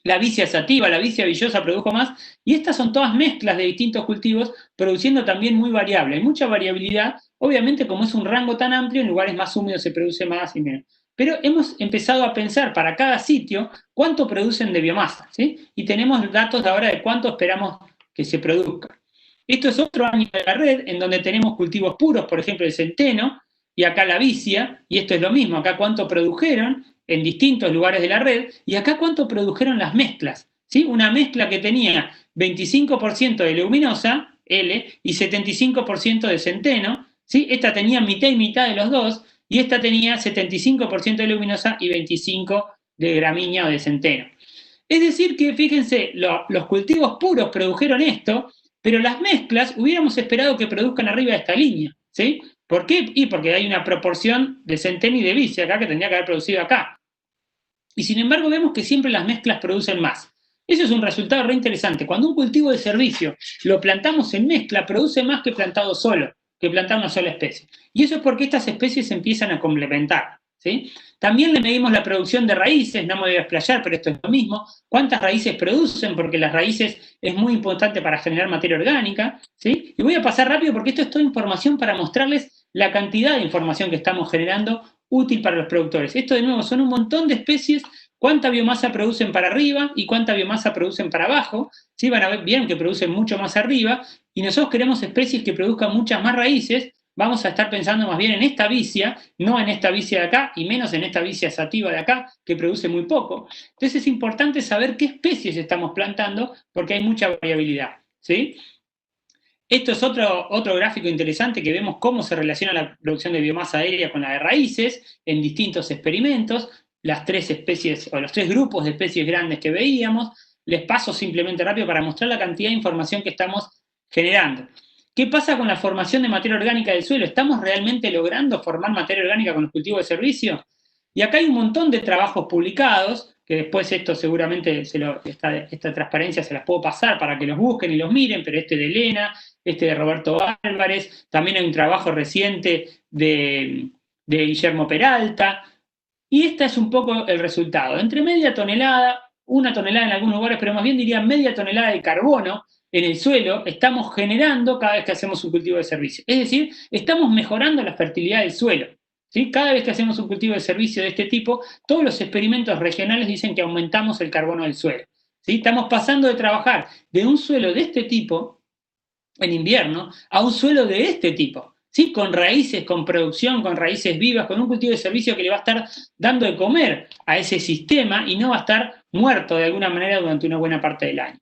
la vicia sativa, la vicia villosa produjo más, y estas son todas mezclas de distintos cultivos, produciendo también muy variable. Hay mucha variabilidad, obviamente como es un rango tan amplio, en lugares más húmedos se produce más y menos. Pero hemos empezado a pensar para cada sitio cuánto producen de biomasa, ¿sí? Y tenemos datos ahora de cuánto esperamos que se produzca. Esto es otro año de la red, en donde tenemos cultivos puros, por ejemplo el centeno, y acá la vicia, y esto es lo mismo, acá cuánto produjeron en distintos lugares de la red, y acá cuánto produjeron las mezclas, ¿sí? Una mezcla que tenía 25% de leguminosa, L, y 75% de centeno, ¿sí? Esta tenía mitad y mitad de los dos, y esta tenía 75% de leguminosa y 25% de gramínea o de centeno. Es decir que, fíjense, los cultivos puros produjeron esto, pero las mezclas hubiéramos esperado que produzcan arriba de esta línea, ¿sí? ¿Por qué? Y porque hay una proporción de centeno y de vicia acá que tendría que haber producido acá. Y sin embargo vemos que siempre las mezclas producen más. Eso es un resultado re interesante. Cuando un cultivo de servicio lo plantamos en mezcla, produce más que plantado solo, que plantar una sola especie. Y eso es porque estas especies se empiezan a complementar, ¿sí? También le medimos la producción de raíces, no me voy a explayar, pero esto es lo mismo. ¿Cuántas raíces producen? Porque las raíces es muy importante para generar materia orgánica, ¿sí? Y voy a pasar rápido porque esto es toda información para mostrarles la cantidad de información que estamos generando útil para los productores. Esto, de nuevo, son un montón de especies, cuánta biomasa producen para arriba y cuánta biomasa producen para abajo. ¿Sí? Van a ver bien que producen mucho más arriba, y nosotros queremos especies que produzcan muchas más raíces. Vamos a estar pensando más bien en esta vicia, no en esta vicia de acá, y menos en esta vicia sativa de acá, que produce muy poco. Entonces es importante saber qué especies estamos plantando, porque hay mucha variabilidad, ¿sí? Esto es otro gráfico interesante que vemos cómo se relaciona la producción de biomasa aérea con la de raíces en distintos experimentos, las tres especies o los tres grupos de especies grandes que veíamos. Les paso simplemente rápido para mostrar la cantidad de información que estamos generando. ¿Qué pasa con la formación de materia orgánica del suelo? ¿Estamos realmente logrando formar materia orgánica con los cultivos de servicio? Y acá hay un montón de trabajos publicados, que después esto seguramente esta transparencia se las puedo pasar para que los busquen y los miren, pero este de Elena, este de Roberto Álvarez, también hay un trabajo reciente de Guillermo Peralta, y este es un poco el resultado. Entre media tonelada, 1 tonelada en algunos lugares, pero más bien diría media tonelada de carbono en el suelo, estamos generando cada vez que hacemos un cultivo de servicio. Es decir, estamos mejorando la fertilidad del suelo, ¿sí? Cada vez que hacemos un cultivo de servicio de este tipo, todos los experimentos regionales dicen que aumentamos el carbono del suelo, ¿sí? Estamos pasando de trabajar de un suelo de este tipo, en invierno, a un suelo de este tipo, ¿sí? Con raíces, con producción, con raíces vivas, con un cultivo de servicio que le va a estar dando de comer a ese sistema y no va a estar muerto de alguna manera durante una buena parte del año.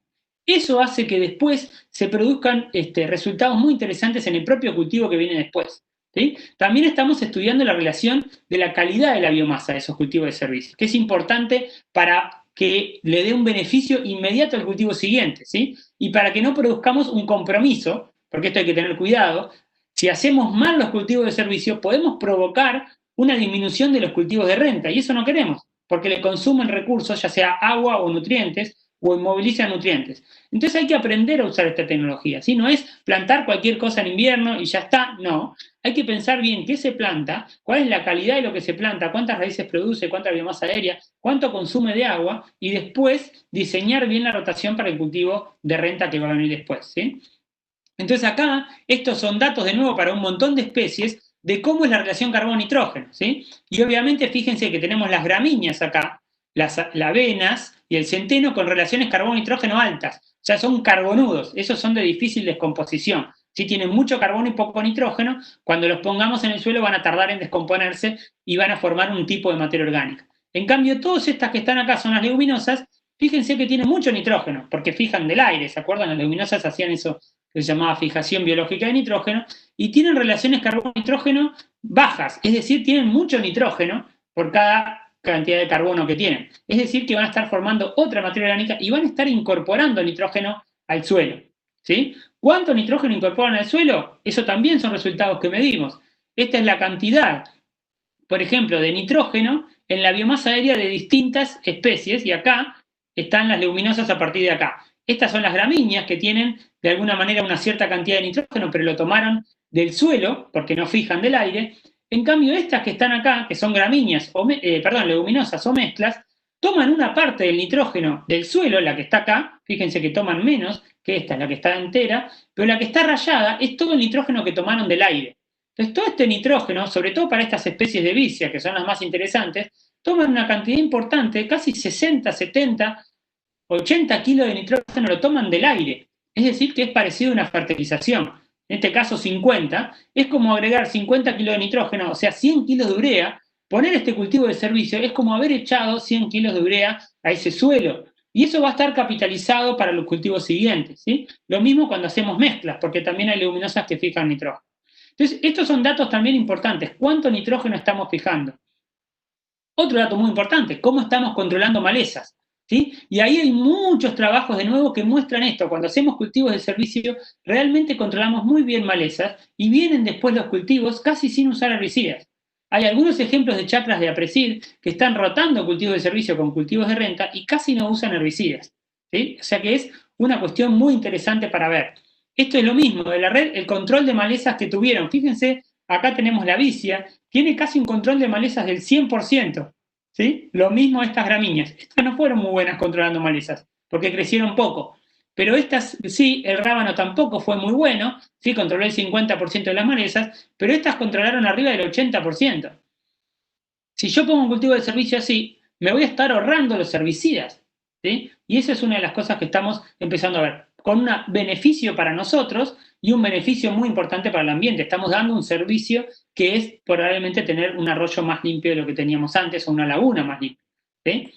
eso hace que después se produzcan resultados muy interesantes en el propio cultivo que viene después. ¿Sí? También estamos estudiando la relación de la calidad de la biomasa de esos cultivos de servicio, que es importante para que le dé un beneficio inmediato al cultivo siguiente, ¿sí? Y para que no produzcamos un compromiso, porque esto hay que tener cuidado, si hacemos mal los cultivos de servicio, podemos provocar una disminución de los cultivos de renta, y eso no queremos, porque le consumen recursos, ya sea agua o nutrientes, o inmovilizan nutrientes. Entonces hay que aprender a usar esta tecnología, ¿sí? No es plantar cualquier cosa en invierno y ya está, no. Hay que pensar bien qué se planta, cuál es la calidad de lo que se planta, cuántas raíces produce, cuánta biomasa aérea, cuánto consume de agua, y después diseñar bien la rotación para el cultivo de renta que va a venir después, ¿sí? Entonces acá, estos son datos de nuevo para un montón de especies de cómo es la relación carbono-nitrógeno, ¿sí? Y obviamente fíjense que tenemos las gramíneas acá, las avenas y el centeno con relaciones carbono-nitrógeno altas, o sea, son carbonudos, esos son de difícil descomposición, ¿sí? Tienen mucho carbono y poco nitrógeno, cuando los pongamos en el suelo van a tardar en descomponerse y van a formar un tipo de materia orgánica. En cambio, todas estas que están acá son las leguminosas, fíjense que tienen mucho nitrógeno, porque fijan del aire, ¿se acuerdan? Las leguminosas hacían eso que se llamaba fijación biológica de nitrógeno, y tienen relaciones carbono-nitrógeno bajas, es decir, tienen mucho nitrógeno por cada cantidad de carbono que tienen. Es decir, que van a estar formando otra materia orgánica y van a estar incorporando nitrógeno al suelo, ¿sí? ¿Cuánto nitrógeno incorporan al suelo? Eso también son resultados que medimos. Esta es la cantidad, por ejemplo, de nitrógeno en la biomasa aérea de distintas especies, y acá están las leguminosas a partir de acá. Estas son las gramíneas que tienen de alguna manera una cierta cantidad de nitrógeno, pero lo tomaron del suelo, porque no fijan del aire. En cambio, estas que están acá, que son gramíneas, leguminosas o mezclas, toman una parte del nitrógeno del suelo, la que está acá, fíjense que toman menos que esta, la que está entera, pero la que está rayada es todo el nitrógeno que tomaron del aire. Entonces, todo este nitrógeno, sobre todo para estas especies de vicia, que son las más interesantes, toman una cantidad importante, casi 60, 70, 80 kilos de nitrógeno lo toman del aire. Es decir, que es parecido a una fertilización. En este caso 50, es como agregar 50 kilos de nitrógeno, o sea, 100 kilos de urea. Poner este cultivo de servicio es como haber echado 100 kilos de urea a ese suelo. Y eso va a estar capitalizado para los cultivos siguientes, ¿sí? Lo mismo cuando hacemos mezclas, porque también hay leguminosas que fijan nitrógeno. Entonces, estos son datos también importantes. ¿Cuánto nitrógeno estamos fijando? Otro dato muy importante, ¿cómo estamos controlando malezas? ¿Sí? Y ahí hay muchos trabajos de nuevo que muestran esto. Cuando hacemos cultivos de servicio, realmente controlamos muy bien malezas y vienen después los cultivos casi sin usar herbicidas. Hay algunos ejemplos de chacras de Apresid que están rotando cultivos de servicio con cultivos de renta y casi no usan herbicidas, ¿sí? O sea que es una cuestión muy interesante para ver. Esto es lo mismo de la red, el control de malezas que tuvieron. Fíjense, acá tenemos la vicia, tiene casi un control de malezas del 100%. ¿Sí? Lo mismo estas gramíneas. Estas no fueron muy buenas controlando malezas, porque crecieron poco. Pero estas sí, el rábano tampoco fue muy bueno, sí, controló el 50% de las malezas, pero estas controlaron arriba del 80%. Si yo pongo un cultivo de servicio así, me voy a estar ahorrando los herbicidas, ¿sí? Y esa es una de las cosas que estamos empezando a ver, con un beneficio para nosotros y un beneficio muy importante para el ambiente. Estamos dando un servicio que es probablemente tener un arroyo más limpio de lo que teníamos antes o una laguna más limpia, ¿sí?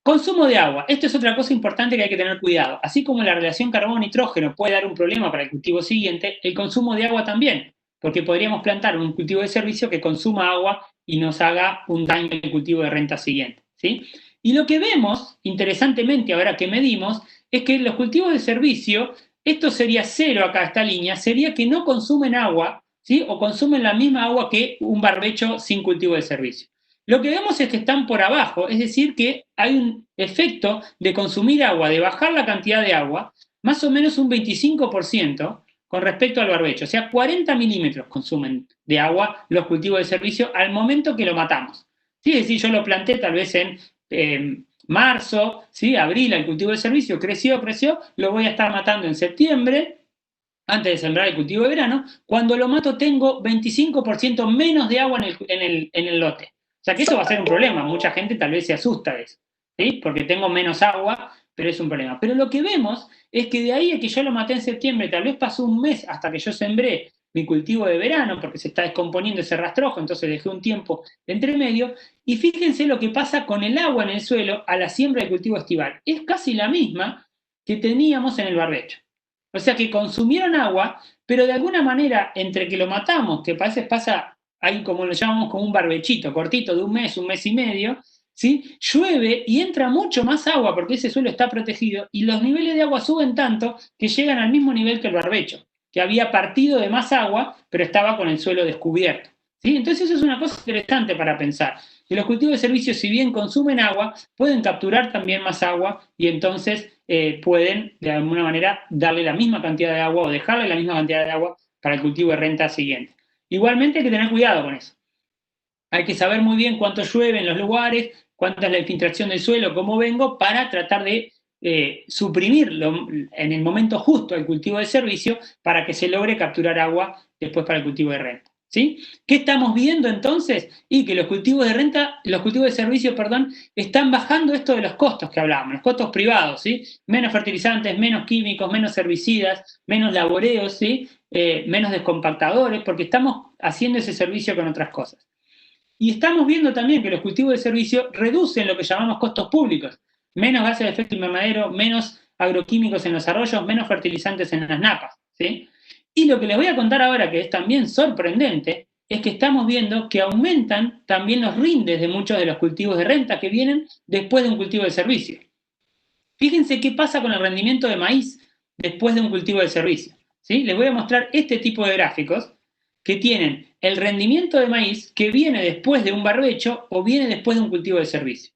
Consumo de agua. Esto es otra cosa importante que hay que tener cuidado. Así como la relación carbono-nitrógeno puede dar un problema para el cultivo siguiente, el consumo de agua también, porque podríamos plantar un cultivo de servicio que consuma agua y nos haga un daño en el cultivo de renta siguiente, ¿sí? Y lo que vemos, interesantemente, ahora que medimos, es que los cultivos de servicio, esto sería cero acá, esta línea, sería que no consumen agua, ¿sí? O consumen la misma agua que un barbecho sin cultivo de servicio. Lo que vemos es que están por abajo, es decir, que hay un efecto de consumir agua, de bajar la cantidad de agua, más o menos un 25% con respecto al barbecho. O sea, 40 milímetros consumen de agua los cultivos de servicio al momento que lo matamos. ¿Sí? Es decir, yo lo planté tal vez en marzo, ¿sí? Abril, el cultivo de servicio creció, lo voy a estar matando en septiembre, antes de sembrar el cultivo de verano. Cuando lo mato tengo 25% menos de agua en el lote. O sea que eso va a ser un problema, mucha gente tal vez se asusta de eso, ¿sí? Porque tengo menos agua, pero es un problema. Pero lo que vemos es que de ahí a que yo lo maté en septiembre, tal vez pasó un mes hasta que yo sembré mi cultivo de verano, porque se está descomponiendo ese rastrojo, entonces dejé un tiempo entre medio, y fíjense lo que pasa con el agua en el suelo a la siembra del cultivo estival. Es casi la misma, que teníamos en el barbecho. O sea que consumieron agua, pero de alguna manera, entre que lo matamos, que a veces pasa ahí como lo llamamos como un barbechito, cortito de un mes y medio, ¿sí? Llueve y entra mucho más agua porque ese suelo está protegido y los niveles de agua suben tanto que llegan al mismo nivel que el barbecho, que había partido de más agua, pero estaba con el suelo descubierto. ¿Sí? Entonces eso es una cosa interesante para pensar. Que los cultivos de servicio, si bien consumen agua, pueden capturar también más agua y entonces pueden, de alguna manera, darle la misma cantidad de agua o dejarle la misma cantidad de agua para el cultivo de renta siguiente. Igualmente hay que tener cuidado con eso. Hay que saber muy bien cuánto llueve en los lugares, cuánta es la infiltración del suelo, cómo vengo, para tratar de suprimirlo en el momento justo al cultivo de servicio para que se logre capturar agua después para el cultivo de renta. ¿Sí? ¿Qué estamos viendo entonces? Y que los cultivos de renta, los cultivos de servicio, perdón, están bajando esto de los costos que hablábamos, los costos privados, ¿sí? Menos fertilizantes, menos químicos, menos herbicidas, menos laboreos, ¿sí? Menos descompactadores, porque estamos haciendo ese servicio con otras cosas. Y estamos viendo también que los cultivos de servicio reducen lo que llamamos costos públicos. Menos gases de efecto invernadero, menos agroquímicos en los arroyos, menos fertilizantes en las napas, ¿sí? Y lo que les voy a contar ahora, que es también sorprendente, es que estamos viendo que aumentan también los rindes de muchos de los cultivos de renta que vienen después de un cultivo de servicio. Fíjense qué pasa con el rendimiento de maíz después de un cultivo de servicio, ¿sí? Les voy a mostrar este tipo de gráficos que tienen el rendimiento de maíz que viene después de un barbecho o viene después de un cultivo de servicio.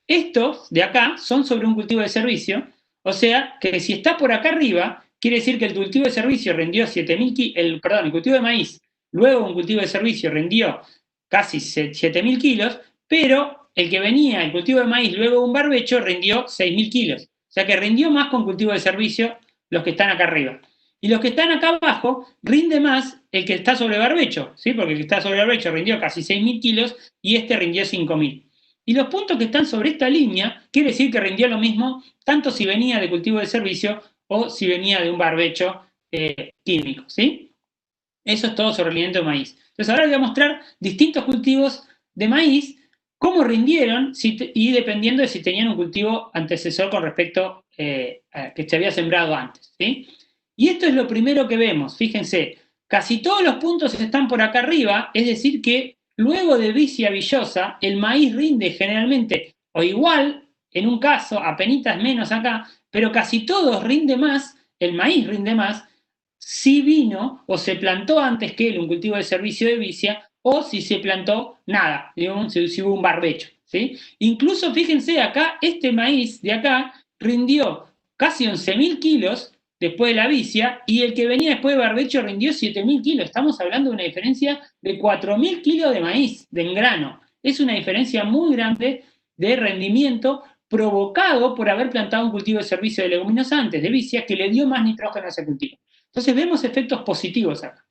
Estos de acá son sobre un cultivo de servicio, o sea que si está por acá arriba, quiere decir que el cultivo de servicio rindió 7.000 el cultivo de maíz, luego un cultivo de servicio rindió casi 7.000 kilos, pero el que venía, el cultivo de maíz, luego un barbecho, rindió 6.000 kilos. O sea que rindió más con cultivo de servicio los que están acá arriba. Y los que están acá abajo, rinde más el que está sobre barbecho, ¿sí? Porque el que está sobre barbecho rindió casi 6.000 kilos y este rindió 5.000. Y los puntos que están sobre esta línea, quiere decir que rindió lo mismo, tanto si venía de cultivo de servicio o si venía de un barbecho químico, ¿sí? Eso es todo sobre el rendimiento de maíz. Entonces ahora les voy a mostrar distintos cultivos de maíz, cómo rindieron y dependiendo de si tenían un cultivo antecesor con respecto a que se había sembrado antes, ¿sí? Y esto es lo primero que vemos, fíjense, casi todos los puntos están por acá arriba, es decir que luego de Vicia Villosa, el maíz rinde generalmente o igual, en un caso, apenitas menos acá, pero casi todos rinde más, el maíz rinde más, si vino o se plantó antes que él un cultivo de servicio de Vicia, o si se plantó nada, digamos, si hubo un barbecho, ¿sí? Incluso, fíjense, acá, este maíz de acá rindió casi 11.000 kilos después de la Vicia, y el que venía después de barbecho rindió 7.000 kilos. Estamos hablando de una diferencia de 4.000 kilos de maíz, de engrano. Es una diferencia muy grande de rendimiento provocado por haber plantado un cultivo de servicio de leguminosa antes de Vicia, que le dio más nitrógeno a ese cultivo. Entonces vemos efectos positivos acá.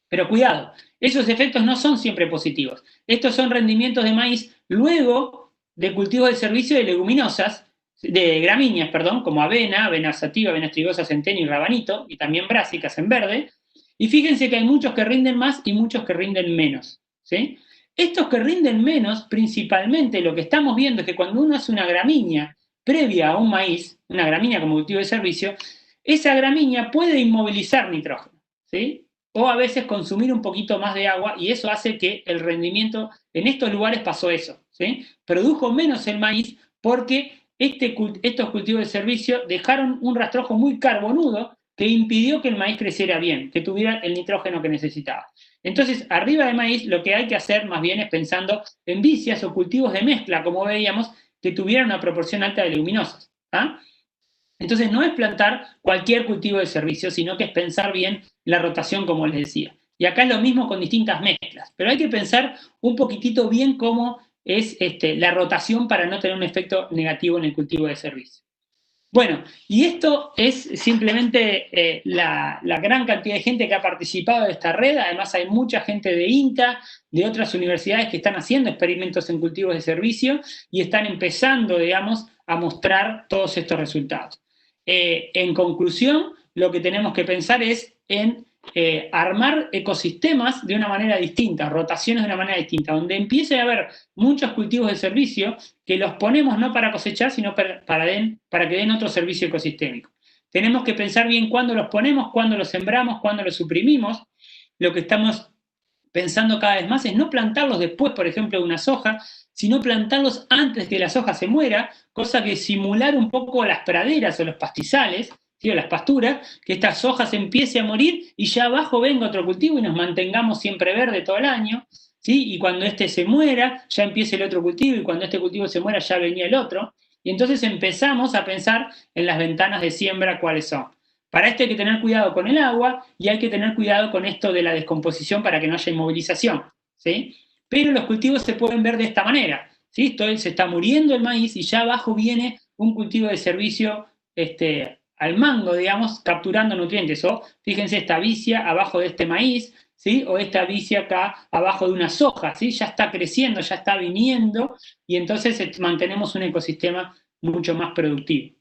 Pero cuidado, esos efectos no son siempre positivos. Estos son rendimientos de maíz luego de cultivos de servicio de leguminosas, de gramíneas, perdón, como avena, avena sativa, avena strigosa, centeno y rabanito, y también brásicas en verde. Y fíjense que hay muchos que rinden más y muchos que rinden menos, ¿sí? Estos que rinden menos, principalmente lo que estamos viendo es que cuando uno hace una gramínea previa a un maíz, una gramínea como cultivo de servicio, esa gramínea puede inmovilizar nitrógeno, ¿sí? O a veces consumir un poquito más de agua y eso hace que el rendimiento, en estos lugares pasó eso, ¿sí? Produjo menos el maíz porque estos cultivos de servicio dejaron un rastrojo muy carbonudo que impidió que el maíz creciera bien, que tuviera el nitrógeno que necesitaba. Entonces, arriba de maíz lo que hay que hacer más bien es pensando en vicias o cultivos de mezcla, como veíamos, que tuvieran una proporción alta de leguminosas, ¿ah? Entonces no es plantar cualquier cultivo de servicio, sino que es pensar bien la rotación, como les decía. Y acá es lo mismo con distintas mezclas, pero hay que pensar un poquitito bien cómo es la rotación para no tener un efecto negativo en el cultivo de servicio. Bueno, y esto es simplemente la gran cantidad de gente que ha participado de esta red. Además hay mucha gente de INTA, de otras universidades que están haciendo experimentos en cultivos de servicio y están empezando, digamos, a mostrar todos estos resultados. En conclusión, lo que tenemos que pensar es en armar ecosistemas de una manera distinta, rotaciones de una manera distinta, donde empiece a haber muchos cultivos de servicio que los ponemos no para cosechar, sino para que den otro servicio ecosistémico. Tenemos que pensar bien cuándo los ponemos, cuándo los sembramos, cuándo los suprimimos. Lo que estamos pensando cada vez más es no plantarlos después, por ejemplo, de una soja, sino plantarlos antes que la soja se muera, cosa que simular un poco las praderas o los pastizales, ¿sí? O las pasturas, que esta soja se empiece a morir y ya abajo venga otro cultivo y nos mantengamos siempre verde todo el año, ¿sí? Y cuando este se muera, ya empiece el otro cultivo, y cuando este cultivo se muera, ya venía el otro. Y entonces empezamos a pensar en las ventanas de siembra cuáles son. Para esto hay que tener cuidado con el agua y hay que tener cuidado con esto de la descomposición para que no haya inmovilización, ¿sí? Pero los cultivos se pueden ver de esta manera, ¿sí? Se está muriendo el maíz y ya abajo viene un cultivo de servicio al mango, digamos, capturando nutrientes. O fíjense esta vicia abajo de este maíz, ¿sí? O esta vicia acá abajo de una soja, ¿sí? Ya está creciendo, ya está viniendo, y entonces mantenemos un ecosistema mucho más productivo.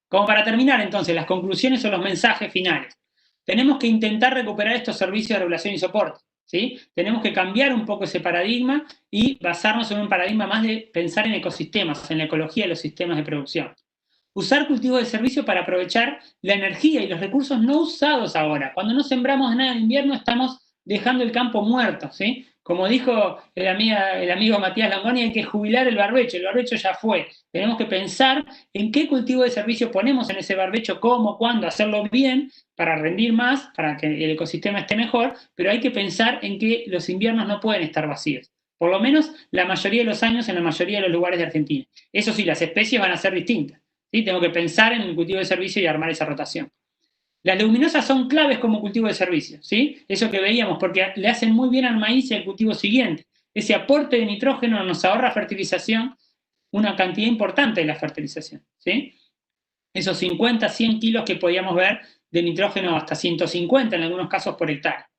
Como para terminar, entonces, las conclusiones o los mensajes finales. Tenemos que intentar recuperar estos servicios de regulación y soporte, ¿sí? Tenemos que cambiar un poco ese paradigma y basarnos en un paradigma más de pensar en ecosistemas, en la ecología de los sistemas de producción. Usar cultivos de servicio para aprovechar la energía y los recursos no usados ahora. Cuando no sembramos nada en invierno, estamos dejando el campo muerto, ¿sí? Como dijo el amigo Matías Langoni, hay que jubilar el barbecho ya fue. Tenemos que pensar en qué cultivo de servicio ponemos en ese barbecho, cómo, cuándo, hacerlo bien para rendir más, para que el ecosistema esté mejor, pero hay que pensar en que los inviernos no pueden estar vacíos. Por lo menos la mayoría de los años en la mayoría de los lugares de Argentina. Eso sí, las especies van a ser distintas, ¿sí? Tengo que pensar en el cultivo de servicio y armar esa rotación. Las leguminosas son claves como cultivo de servicio, ¿sí? Eso que veíamos, porque le hacen muy bien al maíz y al cultivo siguiente. Ese aporte de nitrógeno nos ahorra fertilización, una cantidad importante de la fertilización, ¿sí? Esos 50, 100 kilos que podíamos ver de nitrógeno, hasta 150 en algunos casos por hectárea.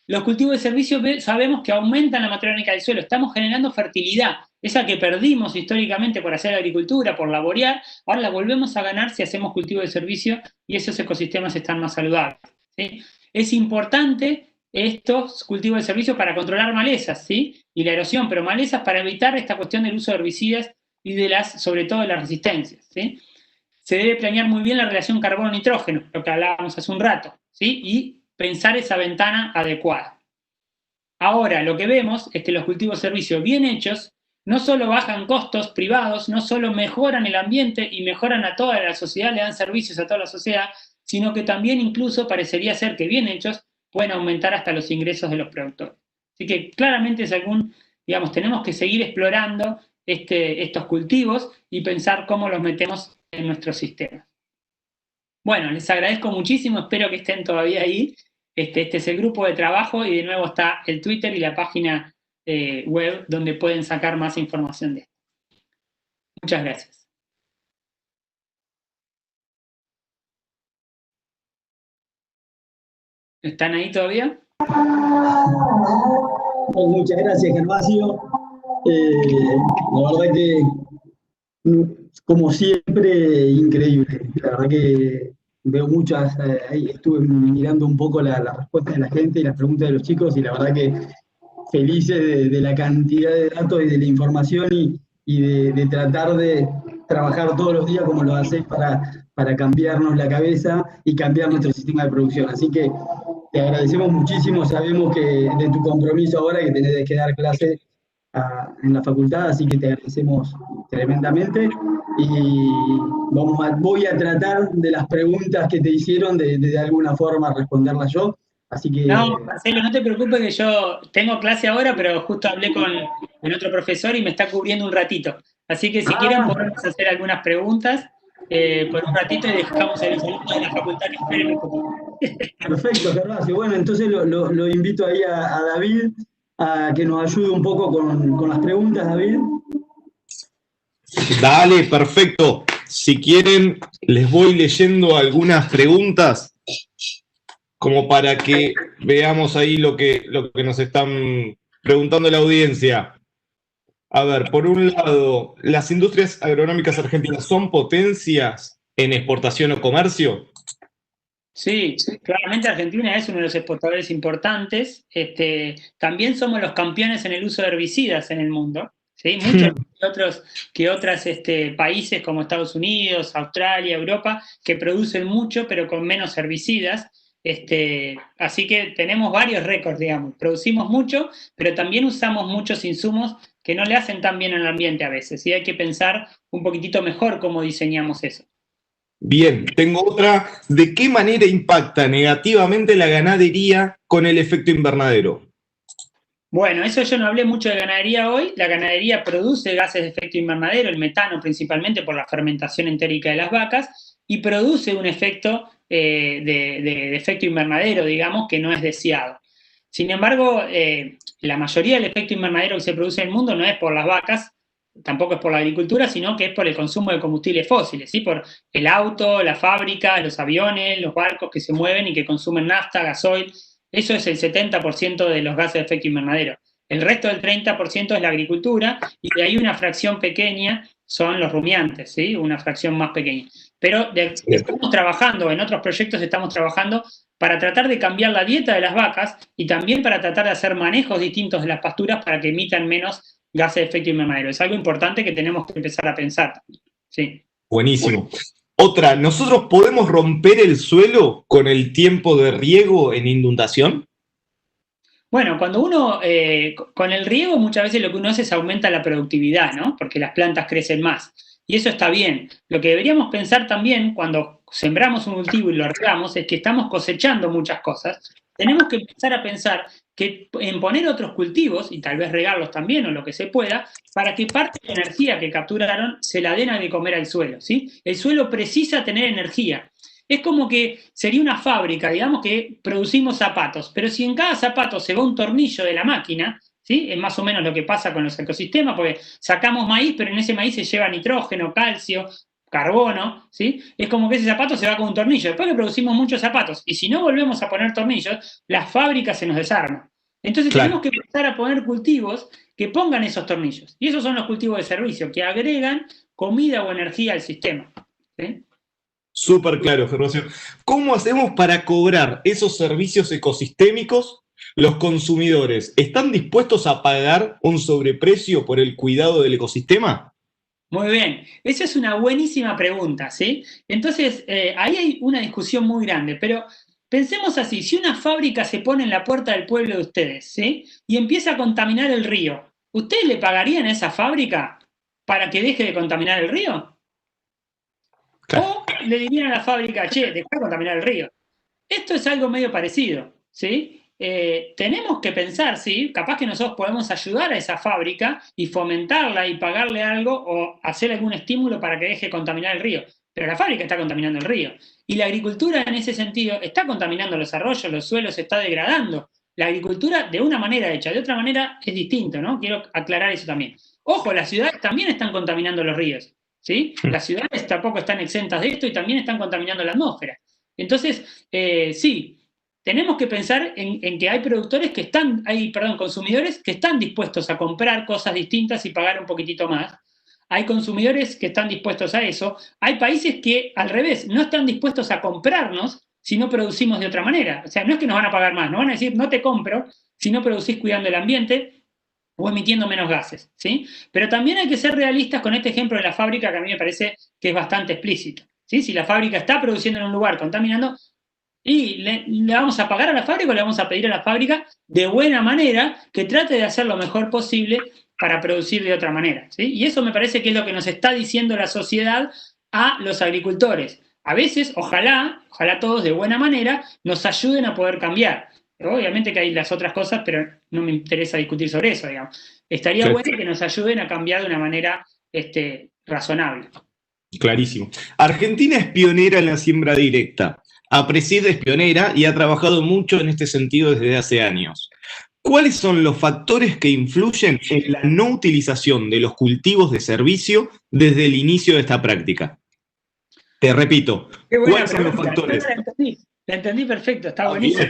Los cultivos de servicio sabemos que aumentan la materia orgánica del suelo, estamos generando fertilidad, esa que perdimos históricamente por hacer agricultura, por laborear, ahora la volvemos a ganar si hacemos cultivo de servicio y esos ecosistemas están más saludables, ¿sí? Es importante estos cultivos de servicio para controlar malezas, ¿sí? Y la erosión, pero malezas para evitar esta cuestión del uso de herbicidas y sobre todo de las resistencias, ¿sí? Se debe planear muy bien la relación carbono-nitrógeno, lo que hablábamos hace un rato, ¿sí? Y pensar esa ventana adecuada. Ahora, lo que vemos es que los cultivos de servicio bien hechos no solo bajan costos privados, no solo mejoran el ambiente y mejoran a toda la sociedad, le dan servicios a toda la sociedad, sino que también incluso parecería ser que bien hechos pueden aumentar hasta los ingresos de los productores. Así que claramente tenemos que seguir explorando estos cultivos y pensar cómo los metemos en nuestros sistemas. Bueno, les agradezco muchísimo, espero que estén todavía ahí. Este es el grupo de trabajo y de nuevo está el Twitter y la página web donde pueden sacar más información de esto. Muchas gracias. ¿Están ahí todavía? Muchas gracias, Gervasio. La verdad que, como siempre, increíble. La verdad que veo muchas, ahí estuve mirando un poco la respuesta de la gente y las preguntas de los chicos, y la verdad que felices de la cantidad de datos y de la información y de tratar de trabajar todos los días como lo hacéis para cambiarnos la cabeza y cambiar nuestro sistema de producción. Así que te agradecemos muchísimo, sabemos que de tu compromiso ahora que tenés que dar clase en la facultad, así que te agradecemos tremendamente y voy a tratar de las preguntas que te hicieron de alguna forma responderlas yo. Así que... No, Marcelo, no te preocupes que yo tengo clase ahora, pero justo hablé con otro profesor y me está cubriendo un ratito. Así que si quieren podemos hacer algunas preguntas por un ratito y dejamos a los alumnos de la facultad que esperen un poquito. Perfecto, Gervasio. Bueno, entonces lo invito ahí a David a que nos ayude un poco con las preguntas, David. Dale, perfecto. Si quieren, les voy leyendo algunas preguntas como para que veamos ahí lo que nos están preguntando la audiencia. A ver, por un lado, ¿las industrias agronómicas argentinas son potencias en exportación o comercio? Sí, claramente Argentina es uno de los exportadores importantes. También somos los campeones en el uso de herbicidas en el mundo, ¿sí? Muchos que otros países como Estados Unidos, Australia, Europa, que producen mucho pero con menos herbicidas. Así que tenemos varios récords, digamos. Producimos mucho, pero también usamos muchos insumos que no le hacen tan bien al ambiente a veces. Y hay que pensar un poquitito mejor cómo diseñamos eso. Bien, tengo otra. ¿De qué manera impacta negativamente la ganadería con el efecto invernadero? Bueno, eso yo no hablé mucho de ganadería hoy. La ganadería produce gases de efecto invernadero, el metano principalmente por la fermentación entérica de las vacas, y produce un efecto de efecto invernadero, digamos, que no es deseado. Sin embargo, la mayoría del efecto invernadero que se produce en el mundo no es por las vacas, tampoco es por la agricultura, sino que es por el consumo de combustibles fósiles, ¿sí? Por el auto, la fábrica, los aviones, los barcos que se mueven y que consumen nafta, gasoil. Eso es el 70% de los gases de efecto invernadero. El resto del 30% es la agricultura y de ahí una fracción pequeña son los rumiantes, ¿sí? Una fracción más pequeña. Pero estamos trabajando, en otros proyectos estamos trabajando para tratar de cambiar la dieta de las vacas y también para tratar de hacer manejos distintos de las pasturas para que emitan menos gases de efecto invernadero. Es algo importante que tenemos que empezar a pensar. Sí. Buenísimo. Otra, ¿nosotros podemos romper el suelo con el tiempo de riego en inundación? Bueno, cuando uno, con el riego muchas veces lo que uno hace es aumenta la productividad, ¿no? Porque las plantas crecen más. Y eso está bien. Lo que deberíamos pensar también cuando sembramos un cultivo y lo regamos es que estamos cosechando muchas cosas. Tenemos que empezar a pensar que en poner otros cultivos, y tal vez regarlos también o lo que se pueda, para que parte de la energía que capturaron se la den a de comer al suelo, ¿sí? El suelo precisa tener energía. Es como que sería una fábrica, digamos que producimos zapatos, pero si en cada zapato se va un tornillo de la máquina, ¿sí? Es más o menos lo que pasa con los ecosistemas, porque sacamos maíz, pero en ese maíz se lleva nitrógeno, calcio, carbono, ¿sí? Es como que ese zapato se va con un tornillo. Después que producimos muchos zapatos, y si no volvemos a poner tornillos, las fábricas se nos desarman. Entonces Claro. tenemos que empezar a poner cultivos que pongan esos tornillos. Y esos son los cultivos de servicio, que agregan comida o energía al sistema. ¿Sí? Súper claro, Gervasio. ¿Cómo hacemos para cobrar esos servicios ecosistémicos? ¿Los consumidores están dispuestos a pagar un sobreprecio por el cuidado del ecosistema? Muy bien, esa es una buenísima pregunta, ¿sí? Entonces, ahí hay una discusión muy grande, pero pensemos así, si una fábrica se pone en la puerta del pueblo de ustedes, ¿sí? Y empieza a contaminar el río, ¿ustedes le pagarían a esa fábrica para que deje de contaminar el río? Claro. O le dirían a la fábrica, che, deja de contaminar el río. Esto es algo medio parecido, ¿sí? Tenemos que pensar, ¿sí? Capaz que nosotros podemos ayudar a esa fábrica y fomentarla y pagarle algo o hacer algún estímulo para que deje de contaminar el río. Pero la fábrica está contaminando el río. Y la agricultura en ese sentido está contaminando los arroyos, los suelos, se está degradando. La agricultura de una manera hecha, de otra manera es distinto, ¿no? Quiero aclarar eso también. Ojo, las ciudades también están contaminando los ríos, ¿sí? Las ciudades tampoco están exentas de esto y también están contaminando la atmósfera. Entonces, sí, tenemos que pensar en que hay productores que están, consumidores que están dispuestos a comprar cosas distintas y pagar un poquitito más. Hay consumidores que están dispuestos a eso. Hay países que, al revés, no están dispuestos a comprarnos si no producimos de otra manera. O sea, no es que nos van a pagar más, nos van a decir, no te compro si no producís cuidando el ambiente o emitiendo menos gases, ¿sí? Pero también hay que ser realistas con este ejemplo de la fábrica que a mí me parece que es bastante explícito, ¿sí? Si la fábrica está produciendo en un lugar contaminando, y le vamos a pagar a la fábrica o le vamos a pedir a la fábrica de buena manera que trate de hacer lo mejor posible para producir de otra manera, ¿sí? Y eso me parece que es lo que nos está diciendo la sociedad a los agricultores. A veces, ojalá todos de buena manera nos ayuden a poder cambiar. Obviamente que hay las otras cosas, pero no me interesa discutir sobre eso, digamos. Estaría Claro. bueno que nos ayuden a cambiar de una manera razonable. Clarísimo. Argentina es pionera en la siembra directa. APRESID es pionera y ha trabajado mucho en este sentido desde hace años. ¿Cuáles son los factores que influyen en la no utilización de los cultivos de servicio desde el inicio de esta práctica? Te repito, Qué buena ¿cuáles son los pregunta. factores? La entendí perfecto, está buenísimo.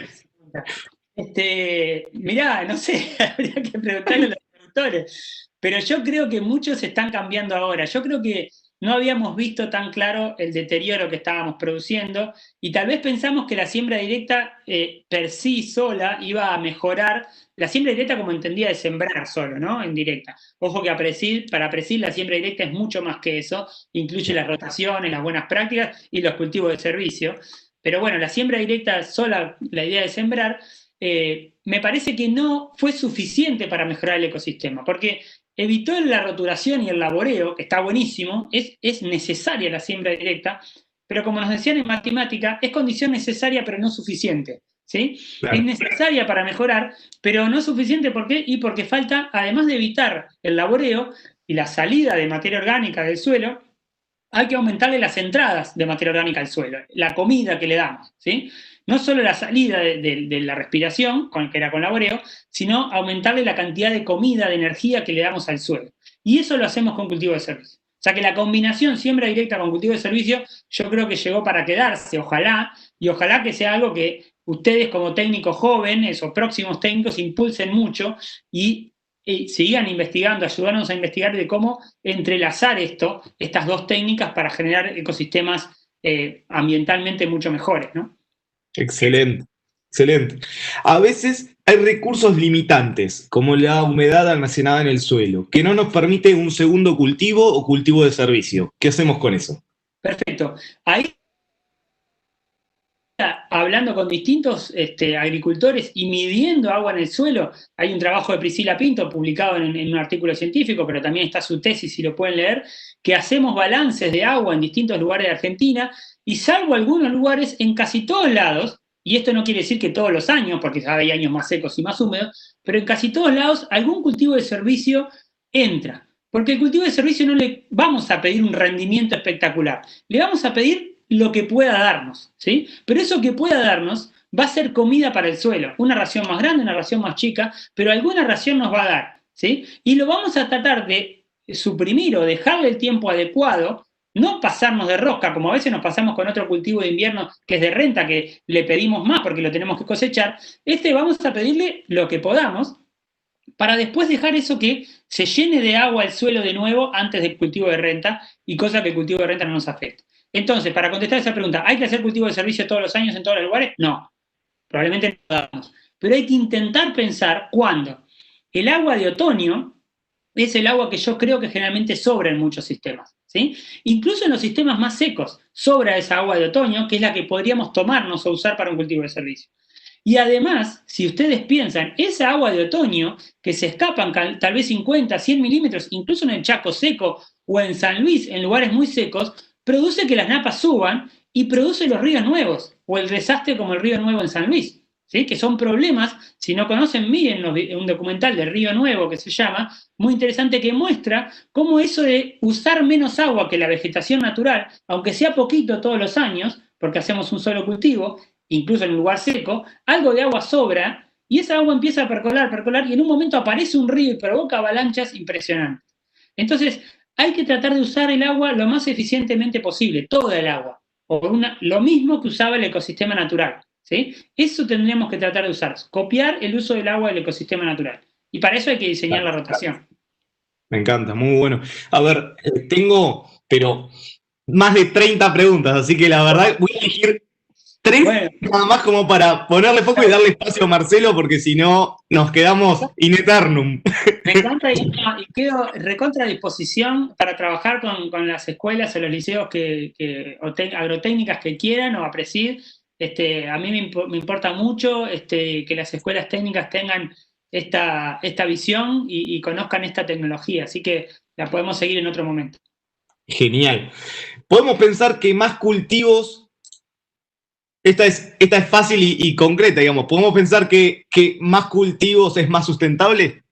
Mirá, no sé, habría que preguntarle a los productores, pero yo creo que muchos están cambiando ahora. Yo creo que no habíamos visto tan claro el deterioro que estábamos produciendo y tal vez pensamos que la siembra directa per sí sola iba a mejorar, la siembra directa como entendía de sembrar solo, ¿no? En directa. Ojo que para Presil la siembra directa es mucho más que eso, incluye las rotaciones, las buenas prácticas y los cultivos de servicio. Pero bueno, la siembra directa sola, la idea de sembrar, me parece que no fue suficiente para mejorar el ecosistema, porque evitó la roturación y el laboreo, que está buenísimo, es necesaria la siembra directa, pero como nos decían en matemática, es condición necesaria pero no suficiente, ¿sí? Claro. Es necesaria para mejorar, pero no suficiente, ¿por qué? Y porque falta, además de evitar el laboreo y la salida de materia orgánica del suelo, hay que aumentarle las entradas de materia orgánica al suelo, la comida que le damos, ¿sí? No solo la salida de la respiración, que era con laboreo, sino aumentarle la cantidad de comida, de energía que le damos al suelo. Y eso lo hacemos con cultivo de servicio. O sea que la combinación siembra directa con cultivo de servicio, yo creo que llegó para quedarse, ojalá, y ojalá que sea algo que ustedes como técnicos jóvenes o próximos técnicos impulsen mucho y sigan investigando, ayudarnos a investigar de cómo entrelazar estas dos técnicas para generar ecosistemas ambientalmente mucho mejores, ¿no? Excelente, excelente. A veces hay recursos limitantes, como la humedad almacenada en el suelo, que no nos permite un segundo cultivo o cultivo de servicio. ¿Qué hacemos con eso? Perfecto. Ahí, hablando con distintos agricultores y midiendo agua en el suelo, hay un trabajo de Priscila Pinto publicado en un artículo científico, pero también está su tesis, si lo pueden leer, que hacemos balances de agua en distintos lugares de Argentina, y salvo algunos lugares, en casi todos lados, y esto no quiere decir que todos los años, porque hay años más secos y más húmedos, pero en casi todos lados algún cultivo de servicio entra. Porque el cultivo de servicio no le vamos a pedir un rendimiento espectacular, le vamos a pedir lo que pueda darnos, ¿sí? Pero eso que pueda darnos va a ser comida para el suelo, una ración más grande, una ración más chica, pero alguna ración nos va a dar, ¿sí? Y lo vamos a tratar de suprimir o dejarle el tiempo adecuado, no pasarnos de rosca, como a veces nos pasamos con otro cultivo de invierno que es de renta, que le pedimos más porque lo tenemos que cosechar. Vamos a pedirle lo que podamos, para después dejar eso que se llene de agua el suelo de nuevo antes del cultivo de renta, y cosa que el cultivo de renta no nos afecte. Entonces, para contestar esa pregunta, ¿hay que hacer cultivo de servicio todos los años en todos los lugares? No, probablemente no lo hagamos. Pero hay que intentar pensar cuándo. El agua de otoño es el agua que yo creo que generalmente sobra en muchos sistemas, ¿sí? Incluso en los sistemas más secos sobra esa agua de otoño, que es la que podríamos tomarnos o usar para un cultivo de servicio. Y además, si ustedes piensan, esa agua de otoño que se escapan tal vez 50, 100 milímetros, incluso en el Chaco seco o en San Luis, en lugares muy secos, produce que las napas suban y produce los ríos nuevos, o el desastre como el río Nuevo en San Luis, ¿sí? Que son problemas, si no conocen, miren un documental del Río Nuevo que se llama, muy interesante, que muestra cómo eso de usar menos agua que la vegetación natural, aunque sea poquito todos los años, porque hacemos un solo cultivo, incluso en un lugar seco, algo de agua sobra y esa agua empieza a percolar, y en un momento aparece un río y provoca avalanchas impresionantes. Entonces, hay que tratar de usar el agua lo más eficientemente posible, toda el agua, lo mismo que usaba el ecosistema natural, ¿sí? Eso tendríamos que tratar de usar, copiar el uso del agua del ecosistema natural. Y para eso hay que diseñar la rotación. Me encanta, muy bueno. A ver, tengo, pero más de 30 preguntas, así que la verdad voy a elegir 3 nada más como para ponerle foco y darle espacio a Marcelo, porque si no nos quedamos in eternum. Me encanta y quedo recontra disposición para trabajar con las escuelas o los liceos agrotécnicas que quieran o APRESID. A mí me importa mucho que las escuelas técnicas tengan esta visión y conozcan esta tecnología, así que la podemos seguir en otro momento. Genial. Podemos pensar que más cultivos. Esta es fácil y concreta, digamos. ¿Podemos pensar que más cultivos es más sustentable?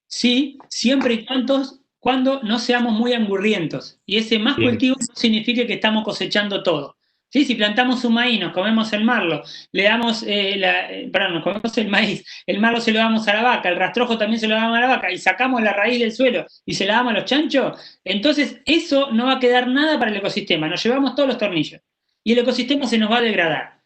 Sí, siempre y cuando no seamos muy angurrientos. Y ese más cultivo no significa que estamos cosechando todo. ¿Sí? Si plantamos un maíz, nos comemos el marlo, nos comemos el maíz, el marlo se lo damos a la vaca, el rastrojo también se lo damos a la vaca, y sacamos la raíz del suelo y se la damos a los chanchos, entonces eso no va a quedar nada para el ecosistema, nos llevamos todos los tornillos. Y el ecosistema se nos va a degradar.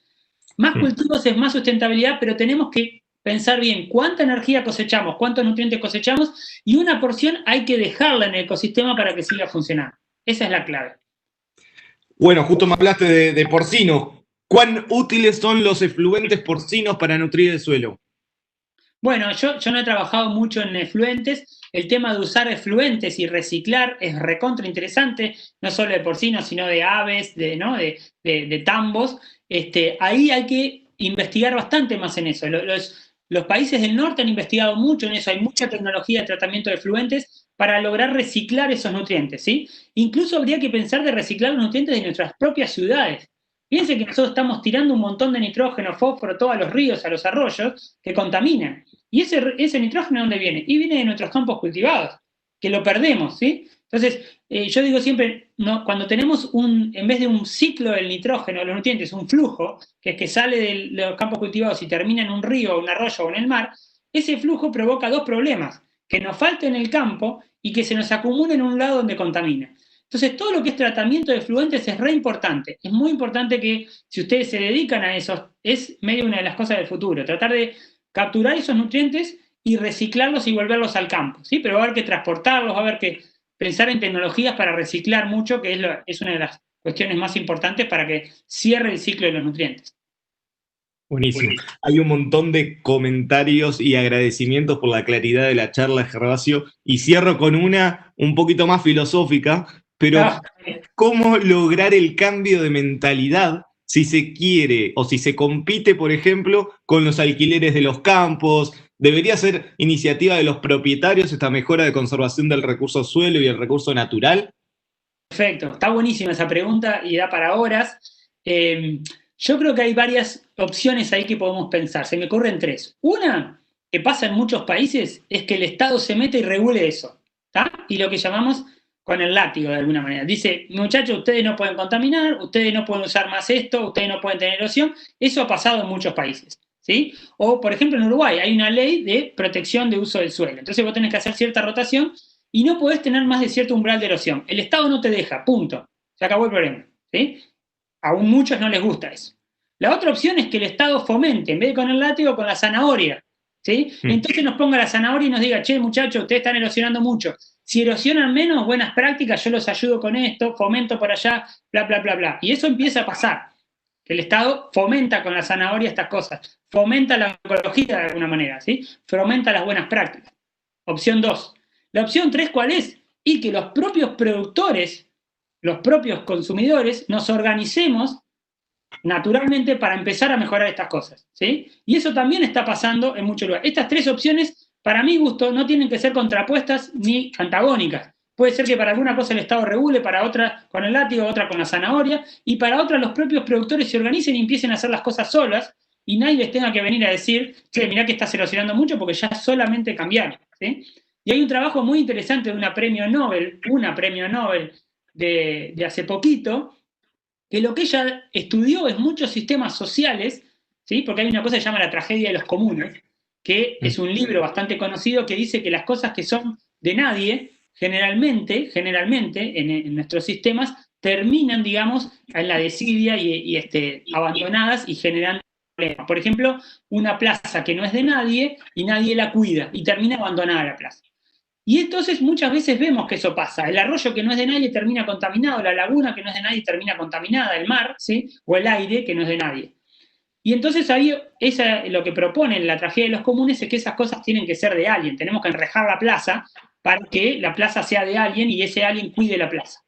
Más cultivos es más sustentabilidad, pero tenemos que pensar bien cuánta energía cosechamos, cuántos nutrientes cosechamos, y una porción hay que dejarla en el ecosistema para que siga funcionando. Esa es la clave. Bueno, justo me hablaste de porcino. ¿Cuán útiles son los efluentes porcinos para nutrir el suelo? Bueno, yo no he trabajado mucho en efluentes. El tema de usar efluentes y reciclar es recontra interesante, no solo de porcinos, sino de aves, ¿no? de tambos. Ahí hay que investigar bastante más en eso. Los países del norte han investigado mucho en eso, hay mucha tecnología de tratamiento de efluentes para lograr reciclar esos nutrientes, ¿sí? Incluso habría que pensar de reciclar los nutrientes de nuestras propias ciudades. Piensen que nosotros estamos tirando un montón de nitrógeno, fósforo, todo a los ríos, a los arroyos, que contaminan. ¿Y ese nitrógeno de dónde viene? Y viene de nuestros campos cultivados, que lo perdemos, ¿sí? Entonces, yo digo siempre, no, cuando tenemos en vez de un ciclo del nitrógeno, de los nutrientes, un flujo, que es que sale de los campos cultivados y termina en un río, un arroyo o en el mar, ese flujo provoca dos problemas, que nos falte en el campo y que se nos acumule en un lado donde contamina. Entonces, todo lo que es tratamiento de efluentes es re importante. Es muy importante que, si ustedes se dedican a eso, es medio una de las cosas del futuro, tratar de capturar esos nutrientes y reciclarlos y volverlos al campo, ¿sí? Pero va a haber que transportarlos, va a haber que pensar en tecnologías para reciclar mucho, que es una de las cuestiones más importantes para que cierre el ciclo de los nutrientes. Buenísimo. Hay un montón de comentarios y agradecimientos por la claridad de la charla, Gervasio, y cierro con una un poquito más filosófica, pero ¿cómo lograr el cambio de mentalidad si se quiere o si se compite, por ejemplo, con los alquileres de los campos? ¿Debería ser iniciativa de los propietarios esta mejora de conservación del recurso suelo y el recurso natural? Perfecto, está buenísima esa pregunta y da para horas. Yo creo que hay varias opciones ahí que podemos pensar. Se me ocurren tres. Una, que pasa en muchos países, es que el Estado se mete y regule eso, ¿tá? Y lo que llamamos con el látigo, de alguna manera. Dice, muchachos, ustedes no pueden contaminar, ustedes no pueden usar más esto, ustedes no pueden tener erosión. Eso ha pasado en muchos países, ¿sí? O, por ejemplo, en Uruguay hay una ley de protección de uso del suelo. Entonces vos tenés que hacer cierta rotación y no podés tener más de cierto umbral de erosión. El Estado no te deja, punto. Se acabó el problema, ¿sí? Aún muchos no les gusta eso. La otra opción es que el Estado fomente, en vez de con el látigo, con la zanahoria, ¿sí? Entonces nos ponga la zanahoria y nos diga, che, muchachos, ustedes están erosionando mucho. Si erosionan menos, buenas prácticas, yo los ayudo con esto, fomento por allá, bla, bla, bla, bla. Y eso empieza a pasar. El Estado fomenta con la zanahoria estas cosas, fomenta la ecología de alguna manera, ¿sí? Fomenta las buenas prácticas. Opción 2. La opción 3, ¿cuál es? Y que los propios productores, los propios consumidores, nos organicemos naturalmente para empezar a mejorar estas cosas, ¿sí? Y eso también está pasando en muchos lugares. Estas tres opciones, para mi gusto, no tienen que ser contrapuestas ni antagónicas. Puede ser que para alguna cosa el Estado regule, para otra con el látigo, otra con la zanahoria, y para otra los propios productores se organicen y empiecen a hacer las cosas solas, y nadie les tenga que venir a decir, che, mirá que estás erosionando mucho porque ya solamente cambiaron, ¿sí? Y hay un trabajo muy interesante de una premio Nobel de hace poquito, que lo que ella estudió es muchos sistemas sociales, ¿sí? Porque hay una cosa que se llama la tragedia de los comunes, que es un libro bastante conocido que dice que las cosas que son de nadie, generalmente en nuestros sistemas, terminan, digamos, en la desidia y abandonadas y generan problemas. Por ejemplo, una plaza que no es de nadie y nadie la cuida y termina abandonada la plaza. Y entonces muchas veces vemos que eso pasa. El arroyo que no es de nadie termina contaminado, la laguna que no es de nadie termina contaminada, el mar, ¿sí? O el aire que no es de nadie. Y entonces ahí lo que propone la tragedia de los comunes es que esas cosas tienen que ser de alguien. Tenemos que enrejar la plaza para que la plaza sea de alguien y ese alguien cuide la plaza.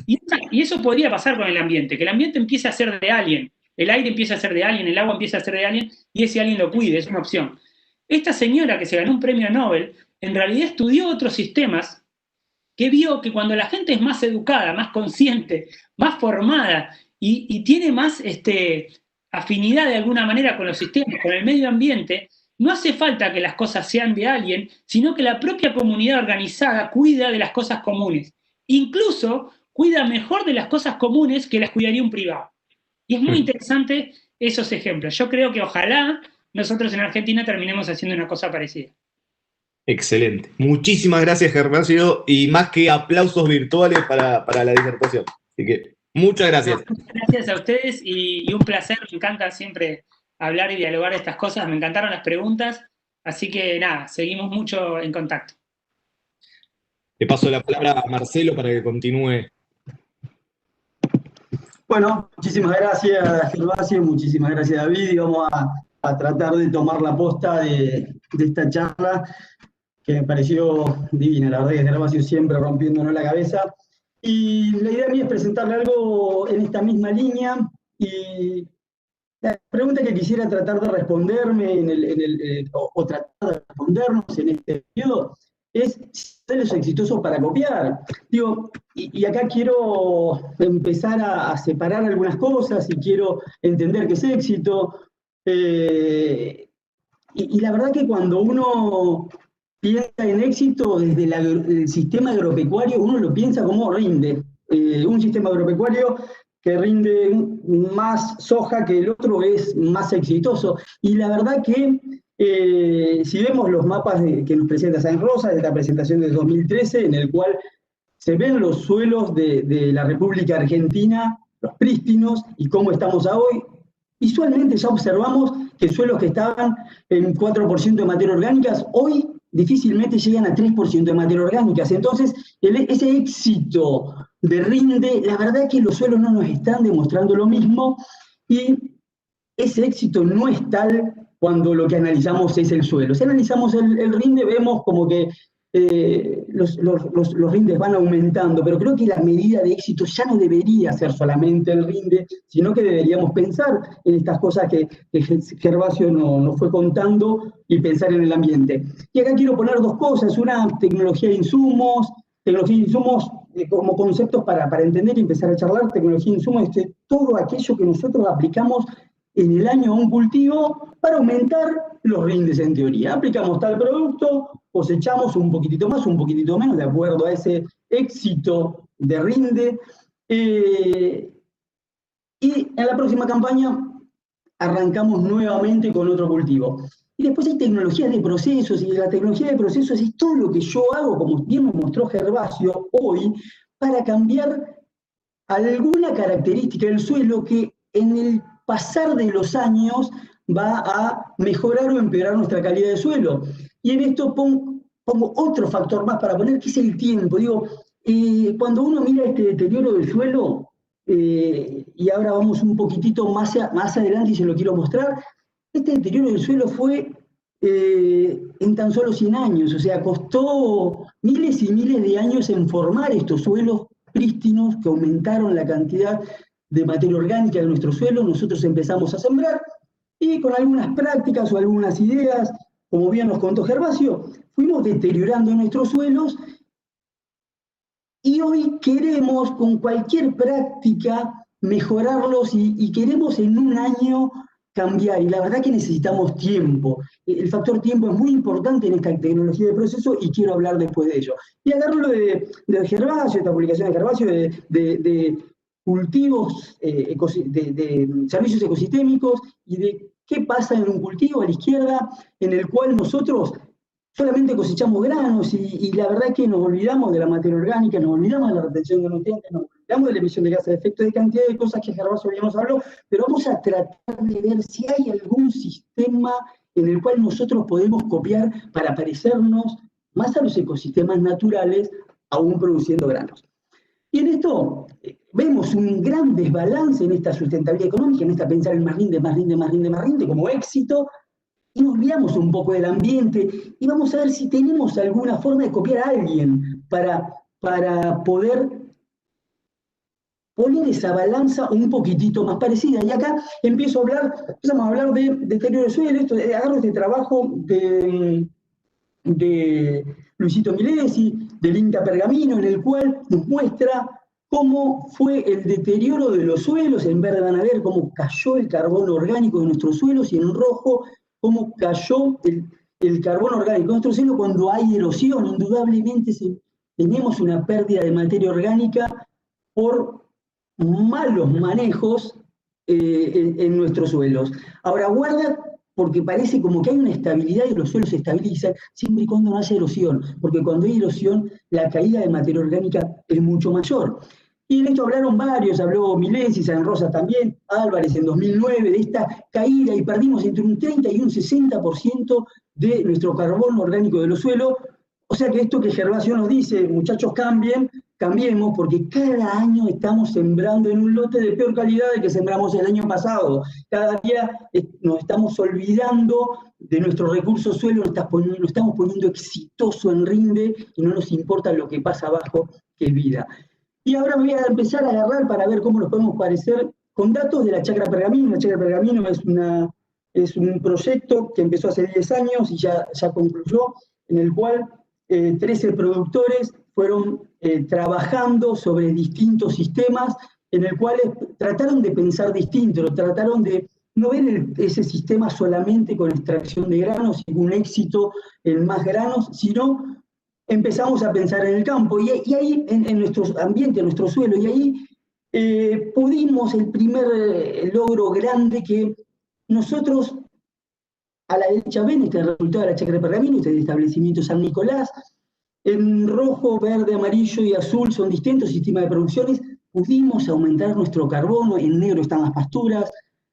Y eso podría pasar con el ambiente, que el ambiente empiece a ser de alguien, el aire empieza a ser de alguien, el agua empieza a ser de alguien y ese alguien lo cuide, es una opción. Esta señora que se ganó un premio Nobel, en realidad estudió otros sistemas que vio que cuando la gente es más educada, más consciente, más formada y tiene más afinidad de alguna manera con los sistemas, con el medio ambiente, no hace falta que las cosas sean de alguien, sino que la propia comunidad organizada cuida de las cosas comunes. Incluso cuida mejor de las cosas comunes que las cuidaría un privado. Y es muy interesante esos ejemplos. Yo creo que ojalá nosotros en Argentina terminemos haciendo una cosa parecida. Excelente. Muchísimas gracias, Gervasio, y más que aplausos virtuales para la disertación. Así que muchas gracias. Gracias a ustedes y un placer. Me encanta siempre hablar y dialogar de estas cosas. Me encantaron las preguntas. Así que nada, seguimos mucho en contacto. Le paso la palabra a Marcelo para que continúe Bueno, muchísimas gracias, Gervasio, muchísimas gracias, David, y vamos a tratar de tomar la posta de esta charla, que me pareció divina. La verdad que Gervasio siempre rompiéndonos la cabeza. Y la idea mía es presentarle algo en esta misma línea, y la pregunta que quisiera tratar de responderme o tratar de respondernos en este periodo es si son los exitosos para copiar. Digo, y acá quiero empezar a separar algunas cosas y quiero entender qué es éxito. Y la verdad que cuando uno piensa en éxito desde el sistema agropecuario, uno lo piensa como rinde. Un sistema agropecuario que rinde más soja que el otro es más exitoso. Y la verdad que si vemos los mapas que nos presenta San Rosa, de esta presentación de 2013, en el cual se ven los suelos de la República Argentina, los prístinos, y cómo estamos hoy, visualmente ya observamos que suelos que estaban en 4% de materia orgánicas, hoy difícilmente llegan a 3% de materia orgánicas. Entonces, ese éxito de rinde, la verdad es que los suelos no nos están demostrando lo mismo, y ese éxito no es tal cuando lo que analizamos es el suelo. Si analizamos el rinde, vemos como que los rindes van aumentando, pero creo que la medida de éxito ya no debería ser solamente el rinde, sino que deberíamos pensar en estas cosas que Gervasio nos fue contando y pensar en el ambiente. Y acá quiero poner dos cosas: una, tecnología de insumos como conceptos para entender y empezar a charlar. Tecnología de insumos es todo aquello que nosotros aplicamos en el año a un cultivo para aumentar los rindes en teoría. Aplicamos tal producto, cosechamos un poquitito más, un poquitito menos, de acuerdo a ese éxito de rinde. Y en la próxima campaña arrancamos nuevamente con otro cultivo. Y después hay tecnologías de procesos, y la tecnología de procesos es todo lo que yo hago, como bien me mostró Gervasio hoy, para cambiar alguna característica del suelo que en el pasar de los años va a mejorar o empeorar nuestra calidad de suelo. Y en esto pongo otro factor más para poner, que es el tiempo. Digo, cuando uno mira este deterioro del suelo, y ahora vamos un poquitito más adelante y se lo quiero mostrar, este deterioro del suelo fue en tan solo 100 años, o sea, costó miles y miles de años en formar estos suelos prístinos que aumentaron la cantidad de materia orgánica de nuestro suelo. Nosotros empezamos a sembrar y con algunas prácticas o algunas ideas, como bien nos contó Gervasio, fuimos deteriorando nuestros suelos, y hoy queremos con cualquier práctica mejorarlos y queremos en un año cambiar, y la verdad que necesitamos tiempo. El factor tiempo es muy importante en esta tecnología de proceso y quiero hablar después de ello. Y agarro lo de Gervasio, esta publicación de Gervasio de cultivos, de servicios ecosistémicos, y de qué pasa en un cultivo a la izquierda, en el cual nosotros solamente cosechamos granos, y la verdad es que nos olvidamos de la materia orgánica, nos olvidamos de la retención de nutrientes, nos olvidamos de la emisión de gases de efecto, de cantidad de cosas que Gervasio ya nos habló, pero vamos a tratar de ver si hay algún sistema en el cual nosotros podemos copiar para parecernos más a los ecosistemas naturales, aún produciendo granos. Y en esto vemos un gran desbalance en esta sustentabilidad económica, en esta pensar en más rinde como éxito, y nos olvidamos un poco del ambiente, y vamos a ver si tenemos alguna forma de copiar a alguien para poder poner esa balanza un poquitito más parecida. Y acá empezamos a hablar de deterioro del suelo. Agarro este trabajo de Luisito Milesi, del Inca Pergamino, en el cual nos muestra cómo fue el deterioro de los suelos. En verde van a ver cómo cayó el carbono orgánico de nuestros suelos, y en rojo cómo cayó el carbono orgánico de nuestro suelo cuando hay erosión. Indudablemente tenemos una pérdida de materia orgánica por malos manejos en nuestros suelos. Ahora, guarda, porque parece como que hay una estabilidad y los suelos se estabilizan siempre y cuando no haya erosión, porque cuando hay erosión la caída de materia orgánica es mucho mayor. Y en esto hablaron varios, habló Milesi, San Rosa también, Álvarez en 2009, de esta caída, y perdimos entre un 30 y un 60% de nuestro carbono orgánico de los suelos. O sea que esto que Gervasio nos dice, muchachos, cambien cambiemos, porque cada año estamos sembrando en un lote de peor calidad del que sembramos el año pasado. Cada día nos estamos olvidando de nuestros recursos suelo, nos estamos poniendo exitoso en rinde y no nos importa lo que pasa abajo, que es vida. Y ahora voy a empezar a agarrar para ver cómo nos podemos parecer con datos de la Chacra Pergamino. La Chacra Pergamino es un proyecto que empezó hace 10 años y ya concluyó, en el cual 13 productores fueron trabajando sobre distintos sistemas en el cual trataron de pensar distinto, trataron de no ver ese sistema solamente con extracción de granos y un éxito en más granos, sino empezamos a pensar en el campo y ahí en nuestro ambiente, en nuestro suelo, y ahí pudimos, el primer logro grande que nosotros, a la derecha ven este resultado de la Chacra Pergamino, este establecimiento San Nicolás, en rojo, verde, amarillo y azul son distintos sistemas de producciones, pudimos aumentar nuestro carbono, en negro están las pasturas,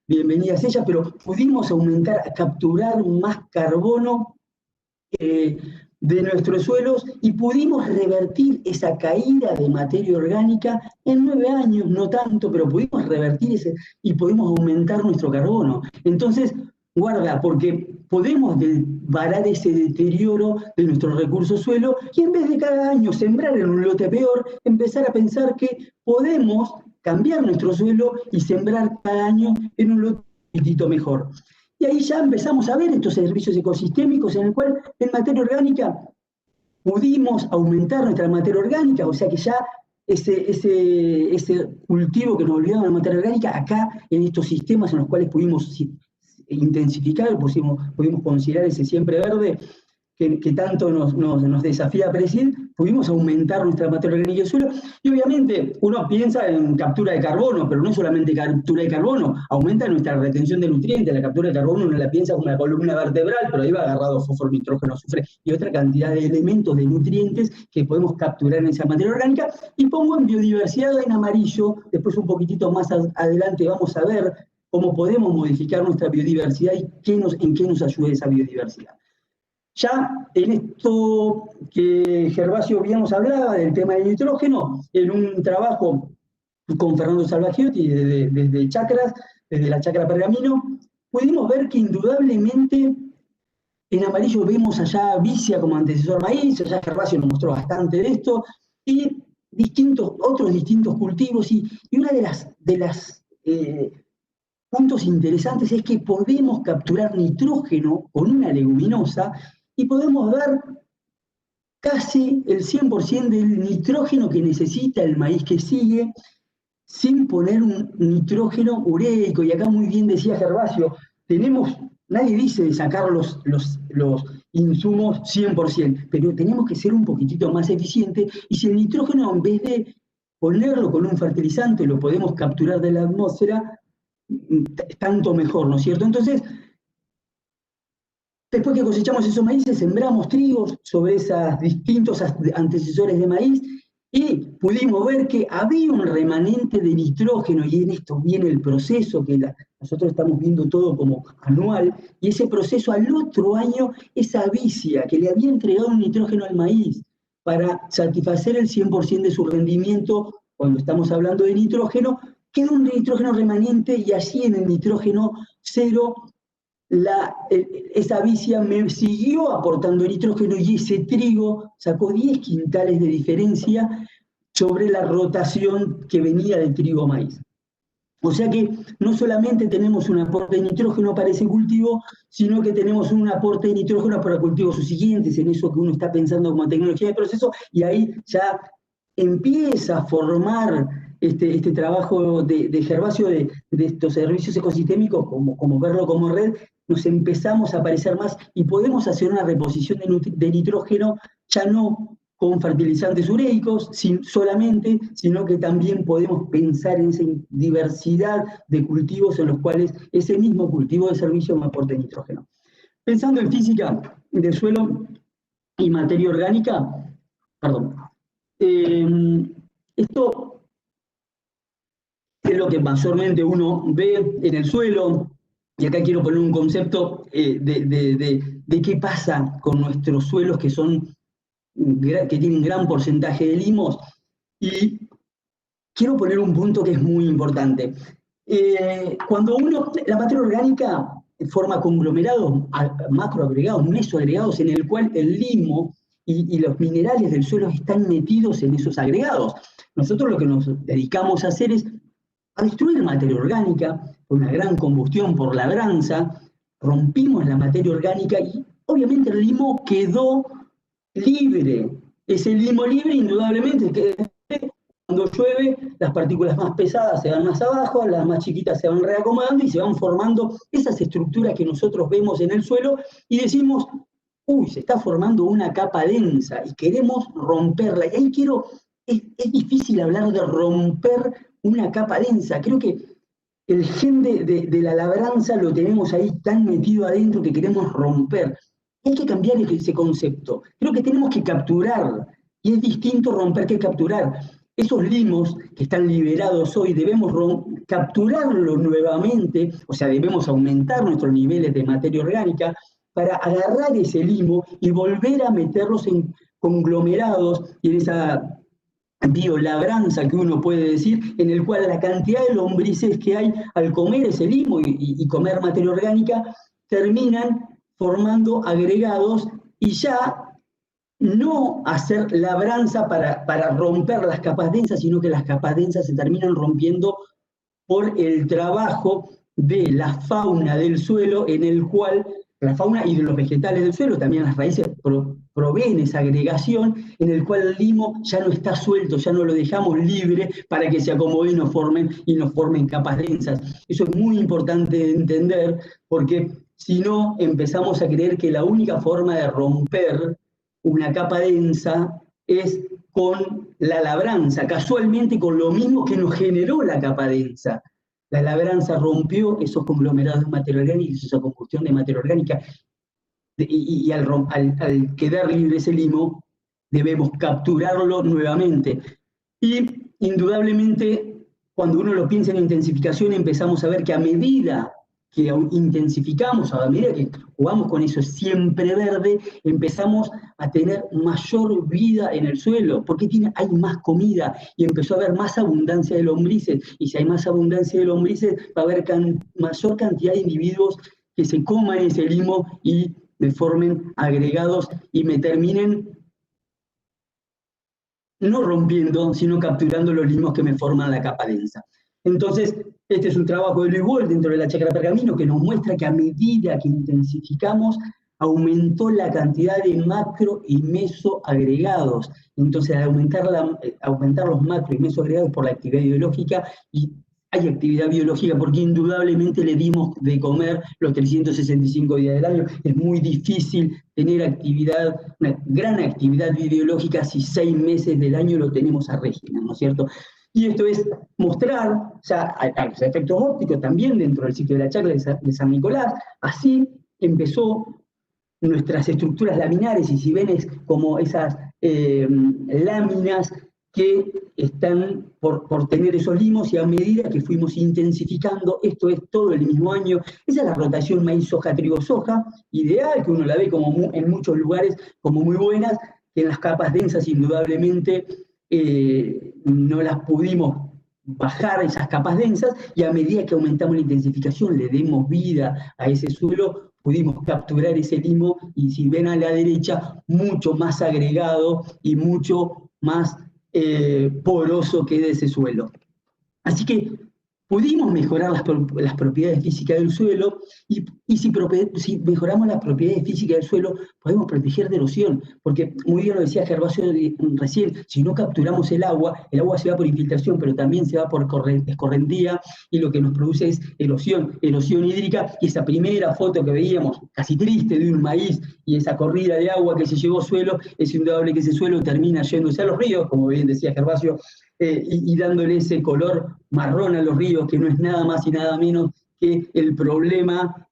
bienvenidas ellas, pero pudimos capturar más carbono de nuestros suelos y pudimos revertir esa caída de materia orgánica en 9 años, no tanto, pero pudimos revertir y pudimos aumentar nuestro carbono. Entonces, guarda, porque podemos varar ese deterioro de nuestro recurso suelo y en vez de cada año sembrar en un lote peor, empezar a pensar que podemos cambiar nuestro suelo y sembrar cada año en un lote un poquitito mejor. Y ahí ya empezamos a ver estos servicios ecosistémicos en el cual en materia orgánica pudimos aumentar nuestra materia orgánica, o sea que ya ese cultivo que nos olvidamos de la materia orgánica, acá en estos sistemas en los cuales pudimos intensificar, pudimos considerar ese siempre verde que tanto nos desafía a presidir, pudimos aumentar nuestra materia orgánica del suelo, y obviamente uno piensa en captura de carbono, pero no solamente captura de carbono, aumenta nuestra retención de nutrientes. La captura de carbono uno la piensa como la columna vertebral, pero ahí va agarrado fósforo, nitrógeno, azufre y otra cantidad de elementos de nutrientes que podemos capturar en esa materia orgánica, y pongo en biodiversidad en amarillo, después un poquitito más adelante vamos a ver cómo podemos modificar nuestra biodiversidad y en qué nos ayuda esa biodiversidad. Ya en esto que Gervasio bien nos hablaba del tema del nitrógeno, en un trabajo con Fernando Salvagiotti desde Chacras, desde la Chacra Pergamino, pudimos ver que indudablemente en amarillo vemos allá Vicia como antecesor maíz, allá Gervasio nos mostró bastante de esto, y otros distintos cultivos, y una de las puntos interesantes es que podemos capturar nitrógeno con una leguminosa y podemos dar casi el 100% del nitrógeno que necesita el maíz que sigue, sin poner un nitrógeno ureico. Y acá muy bien decía Gervasio, nadie dice de sacar los insumos 100%, pero tenemos que ser un poquitito más eficientes, y si el nitrógeno en vez de ponerlo con un fertilizante lo podemos capturar de la atmósfera, tanto mejor, ¿no es cierto? Entonces, después que cosechamos esos maíces, sembramos trigos sobre esos distintos antecesores de maíz y pudimos ver que había un remanente de nitrógeno, y en esto viene el proceso que nosotros estamos viendo todo como anual, y ese proceso al otro año, esa vicia que le había entregado un nitrógeno al maíz para satisfacer el 100% de su rendimiento, cuando estamos hablando de nitrógeno, quedó un nitrógeno remanente, y allí en el nitrógeno cero esa vicia me siguió aportando nitrógeno, y ese trigo sacó 10 quintales de diferencia sobre la rotación que venía del trigo maíz. O sea que no solamente tenemos un aporte de nitrógeno para ese cultivo, sino que tenemos un aporte de nitrógeno para cultivos subsiguientes, en eso que uno está pensando como tecnología de proceso, y ahí ya empieza a formar este trabajo de Gervasio de estos servicios ecosistémicos, como verlo como red, nos empezamos a parecer más y podemos hacer una reposición de nitrógeno ya no con fertilizantes ureicos solamente, sino que también podemos pensar en esa diversidad de cultivos en los cuales ese mismo cultivo de servicio me aporta nitrógeno. Pensando en física del suelo y materia orgánica, esto es lo que mayormente uno ve en el suelo, y acá quiero poner un concepto de qué pasa con nuestros suelos que tienen gran porcentaje de limos. Y quiero poner un punto que es muy importante. Cuando la materia orgánica forma conglomerados macroagregados, mesoagregados, en el cual el limo y los minerales del suelo están metidos en esos agregados. Nosotros lo que nos dedicamos a hacer es a destruir materia orgánica por una gran combustión, por labranza, rompimos la materia orgánica y obviamente el limo quedó libre. Ese limo libre indudablemente que cuando llueve, las partículas más pesadas se van más abajo, las más chiquitas se van reacomodando y se van formando esas estructuras que nosotros vemos en el suelo y decimos, uy, se está formando una capa densa y queremos romperla. Y ahí es difícil hablar de romper una capa densa. Creo que el gen de la labranza lo tenemos ahí tan metido adentro que queremos romper. Hay que cambiar ese concepto. Creo que tenemos que capturar, y es distinto romper que capturar. Esos limos que están liberados hoy debemos capturarlos nuevamente, o sea, debemos aumentar nuestros niveles de materia orgánica para agarrar ese limo y volver a meterlos en conglomerados y en esa biolabranza que uno puede decir, en el cual la cantidad de lombrices que hay al comer ese limo y comer materia orgánica terminan formando agregados y ya no hacer labranza para romper las capas densas, sino que las capas densas se terminan rompiendo por el trabajo de la fauna del suelo, en el cual la fauna y de los vegetales del suelo, también las raíces proveen esa agregación, en el cual el limo ya no está suelto, ya no lo dejamos libre para que se acomode y nos formen capas densas. Eso es muy importante de entender, porque si no empezamos a creer que la única forma de romper una capa densa es con la labranza, casualmente con lo mismo que nos generó la capa densa. La labranza rompió esos conglomerados de materia orgánica, esa combustión de materia orgánica, y al quedar libre ese limo, debemos capturarlo nuevamente. Y indudablemente, cuando uno lo piensa en intensificación, empezamos a ver que a medida que intensificamos, a medida que jugamos con eso siempre verde, empezamos a tener mayor vida en el suelo, porque hay más comida y empezó a haber más abundancia de lombrices, y si hay más abundancia de lombrices va a haber mayor cantidad de individuos que se coman ese limo y me formen agregados y me terminen no rompiendo, sino capturando los limos que me forman la capa densa. Entonces, este es un trabajo de Luis Wolf dentro de la chacra Pergamino que nos muestra que a medida que intensificamos, aumentó la cantidad de macro y meso agregados. Entonces, al aumentar los macro y meso agregados por la actividad biológica, y hay actividad biológica porque indudablemente le dimos de comer los 365 días del año. Es muy difícil tener una gran actividad biológica si 6 meses del año lo tenemos a régimen, ¿no es cierto? Y esto es mostrar, ya a los efectos ópticos también dentro del ciclo de la chacra de San Nicolás. Así empezó nuestras estructuras laminares, y si ven es como esas láminas que están por tener esos limos, y a medida que fuimos intensificando, esto es todo el mismo año, esa es la rotación maíz, soja, trigo, soja, ideal, que uno la ve como en muchos lugares como muy buenas, que en las capas densas indudablemente no las pudimos bajar esas capas densas, y a medida que aumentamos la intensificación, le demos vida a ese suelo, pudimos capturar ese limo, y si ven a la derecha, mucho más agregado y mucho más poroso que de ese suelo. Así que pudimos mejorar las propiedades físicas del suelo, y si mejoramos las propiedades físicas del suelo, podemos proteger de erosión, porque muy bien lo decía Gervasio recién, si no capturamos el agua se va por infiltración, pero también se va por escorrentía, y lo que nos produce es erosión hídrica, y esa primera foto que veíamos, casi triste, de un maíz, y esa corrida de agua que se llevó suelo, es indudable que ese suelo termina yéndose a los ríos, como bien decía Gervasio, y dándole ese color marrón a los ríos, que no es nada más y nada menos que el problema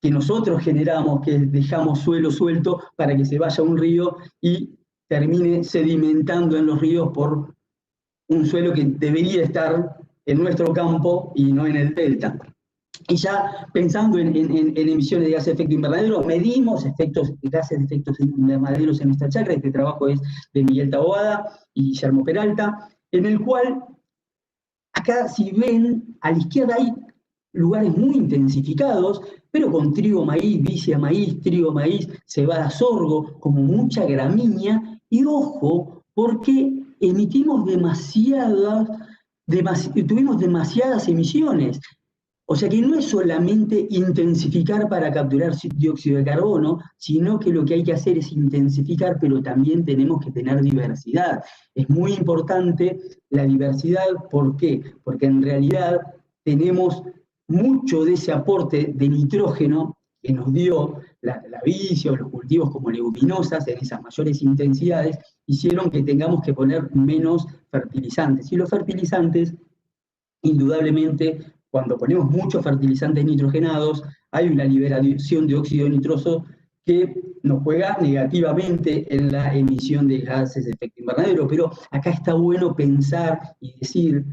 que nosotros generamos, que dejamos suelo suelto para que se vaya a un río y termine sedimentando en los ríos por un suelo que debería estar en nuestro campo y no en el delta. Y ya pensando en emisiones de gases de efecto invernadero, medimos gases de efecto invernaderos en nuestra chacra. Este trabajo es de Miguel Taboada y Guillermo Peralta. en el cual, acá si ven, a la izquierda hay lugares muy intensificados, pero con trigo, maíz, vicia, maíz, trigo, maíz, cebada, sorgo, como mucha gramínea, y ojo, porque tuvimos demasiadas emisiones. O sea que no es solamente intensificar para capturar dióxido de carbono, sino que lo que hay que hacer es intensificar, pero también tenemos que tener diversidad. Es muy importante la diversidad, ¿por qué? Porque en realidad tenemos mucho de ese aporte de nitrógeno que nos dio la vicia o los cultivos como leguminosas en esas mayores intensidades, hicieron que tengamos que poner menos fertilizantes. Y los fertilizantes, indudablemente, cuando ponemos muchos fertilizantes nitrogenados, hay una liberación de óxido nitroso que nos juega negativamente en la emisión de gases de efecto invernadero. Pero acá está bueno pensar y decir,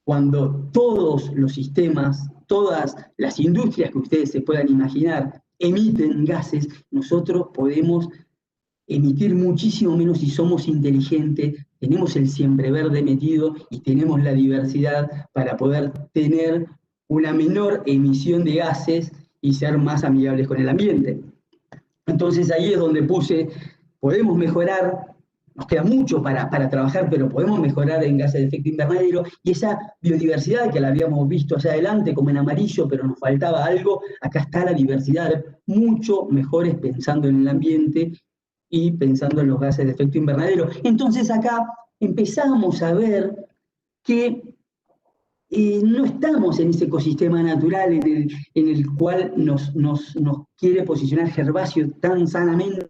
cuando todos los sistemas, todas las industrias que ustedes se puedan imaginar emiten gases, nosotros podemos emitir muchísimo menos si somos inteligentes, tenemos el siempre verde metido y tenemos la diversidad para poder tener una menor emisión de gases y ser más amigables con el ambiente. Entonces ahí es donde podemos mejorar, nos queda mucho para trabajar, pero podemos mejorar en gases de efecto invernadero, y esa biodiversidad que la habíamos visto allá adelante como en amarillo, pero nos faltaba algo, acá está la diversidad, mucho mejores pensando en el ambiente y pensando en los gases de efecto invernadero. Entonces acá empezamos a ver que no estamos en ese ecosistema natural en el cual nos quiere posicionar Gervasio tan sanamente,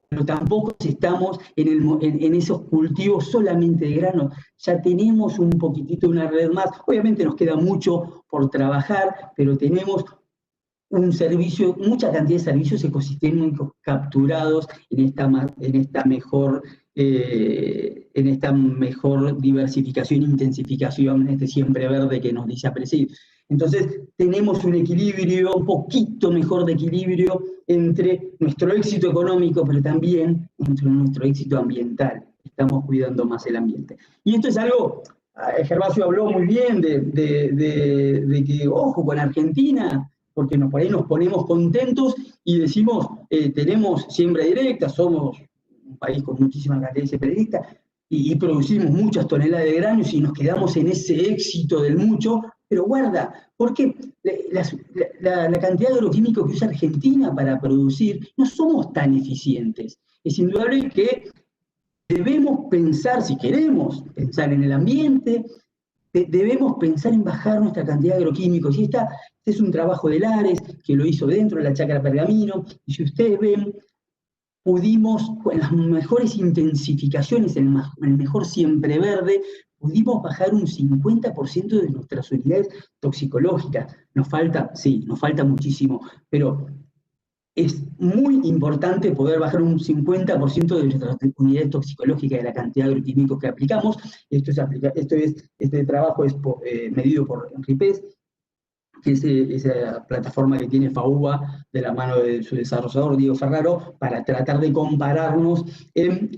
pero tampoco estamos en esos cultivos solamente de grano. Ya tenemos un poquitito una red más. Obviamente nos queda mucho por trabajar, pero tenemos un servicio, mucha cantidad de servicios ecosistémicos capturados en esta mejor diversificación e intensificación, este siempre verde que nos dice APRESID. Entonces, tenemos un equilibrio, un poquito mejor de equilibrio entre nuestro éxito económico, pero también entre nuestro éxito ambiental. Estamos cuidando más el ambiente. Y esto es algo, Gervasio habló muy bien de que, ojo, con Argentina, porque por ahí nos ponemos contentos y decimos, tenemos siembra directa, somos un país con muchísima cantidad de siembra directa, y producimos muchas toneladas de granos y nos quedamos en ese éxito del mucho, pero guarda, porque la cantidad de agroquímicos que usa Argentina para producir, no somos tan eficientes. Es indudable que debemos pensar, si queremos pensar en el ambiente, debemos pensar en bajar nuestra cantidad de agroquímicos. Y este es un trabajo de Lares, que lo hizo dentro de la Chácara Pergamino, y si ustedes ven, pudimos, con las mejores intensificaciones, el mejor siempre verde, pudimos bajar un 50% de nuestras unidades toxicológicas. Nos falta, sí, nos falta muchísimo, pero es muy importante poder bajar un 50% de nuestras unidades toxicológicas de la cantidad de agroquímicos que aplicamos. Este trabajo es medido por RIPES, que es esa plataforma que tiene FAUBA de la mano de su desarrollador Diego Ferraro, para tratar de compararnos en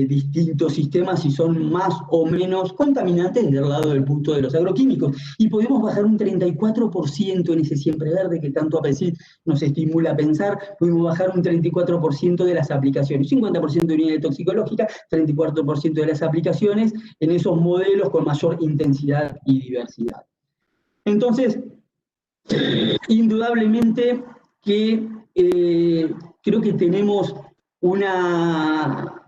distintos sistemas si son más o menos contaminantes desde el lado del punto de los agroquímicos. Y podemos bajar un 34% en ese siempre verde que tanto APRESID nos estimula a pensar, pudimos bajar un 34% de las aplicaciones, 50% de unidades toxicológicas, 34% de las aplicaciones en esos modelos con mayor intensidad y diversidad. Entonces, indudablemente que creo que tenemos una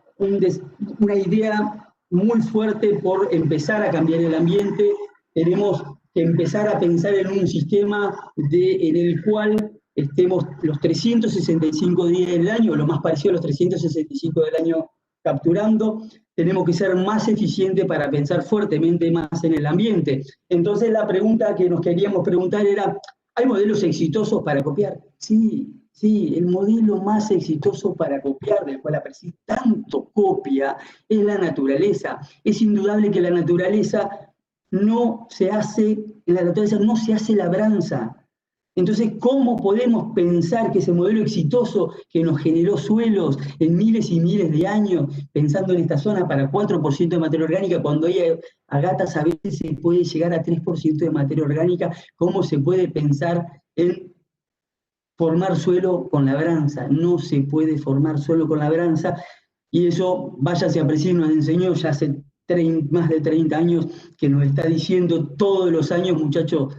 idea muy fuerte por empezar a cambiar el ambiente. Tenemos que empezar a pensar en un sistema en el cual estemos los 365 días del año, lo más parecido a los 365 del año capturando. Tenemos que ser más eficientes para pensar fuertemente más en el ambiente. Entonces la pregunta que nos queríamos preguntar era, ¿hay modelos exitosos para copiar? Sí, el modelo más exitoso para copiar, del cual APRESID tanto copia, es la naturaleza. Es indudable que en la naturaleza no se hace labranza. Entonces, ¿cómo podemos pensar que ese modelo exitoso que nos generó suelos en miles y miles de años, pensando en esta zona para 4% de materia orgánica, cuando hay agatas a veces se puede llegar a 3% de materia orgánica, cómo se puede pensar en formar suelo con labranza? No se puede formar suelo con labranza, y eso, váyase a Presidio, nos enseñó ya hace más de 30 años, que nos está diciendo todos los años, muchachos,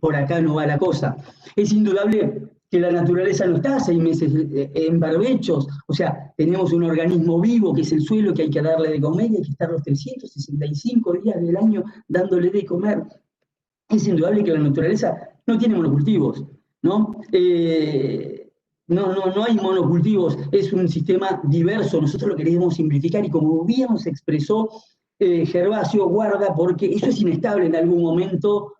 por acá no va la cosa. Es indudable que la naturaleza no está 6 meses en barbechos, o sea, tenemos un organismo vivo que es el suelo, que hay que darle de comer, y hay que estar los 365 días del año dándole de comer. Es indudable que la naturaleza no tiene monocultivos, ¿no? No hay monocultivos, es un sistema diverso, nosotros lo queremos simplificar, y como bien nos expresó Gervasio, guarda, porque eso es inestable en algún momento.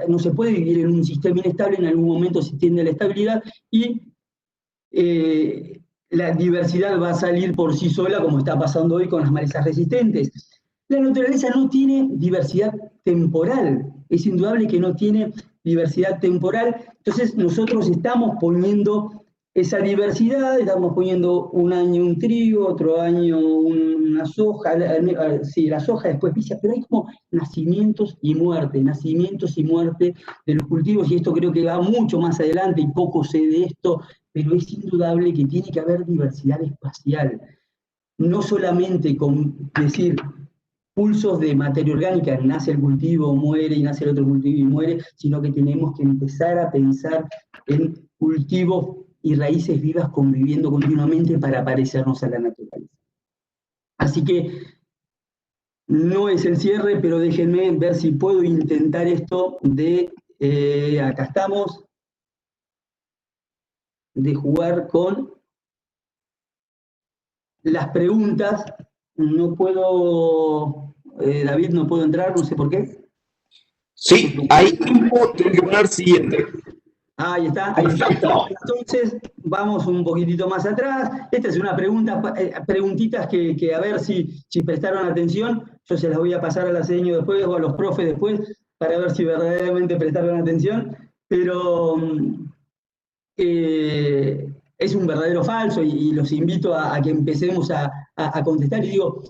No se puede vivir en un sistema inestable, en algún momento se tiende a la estabilidad, y la diversidad va a salir por sí sola, como está pasando hoy con las malezas resistentes. La naturaleza no tiene diversidad temporal, es indudable que no tiene diversidad temporal, entonces nosotros estamos poniendo esa diversidad, estamos poniendo un año un trigo, otro año una soja, sí, la soja, después pizza, pero hay como nacimientos y muerte de los cultivos, y esto creo que va mucho más adelante, y poco sé de esto, pero es indudable que tiene que haber diversidad espacial, no solamente con decir pulsos de materia orgánica, nace el cultivo, muere, y nace el otro cultivo y muere, sino que tenemos que empezar a pensar en cultivos y raíces vivas conviviendo continuamente para parecernos a la naturaleza. Así que no es el cierre, pero déjenme ver si puedo intentar esto de, acá estamos, de jugar con las preguntas. No puedo, David, no puedo entrar, no sé por qué. Sí, ahí mismo tengo que poner siguiente. Ahí está, ahí está. Entonces, vamos un poquitito más atrás. Esta es una pregunta, preguntitas que a ver si prestaron atención. Yo se las voy a pasar a la seño después, o a los profes después, para ver si verdaderamente prestaron atención. Pero es un verdadero falso, y los invito a que empecemos a contestar. Y digo,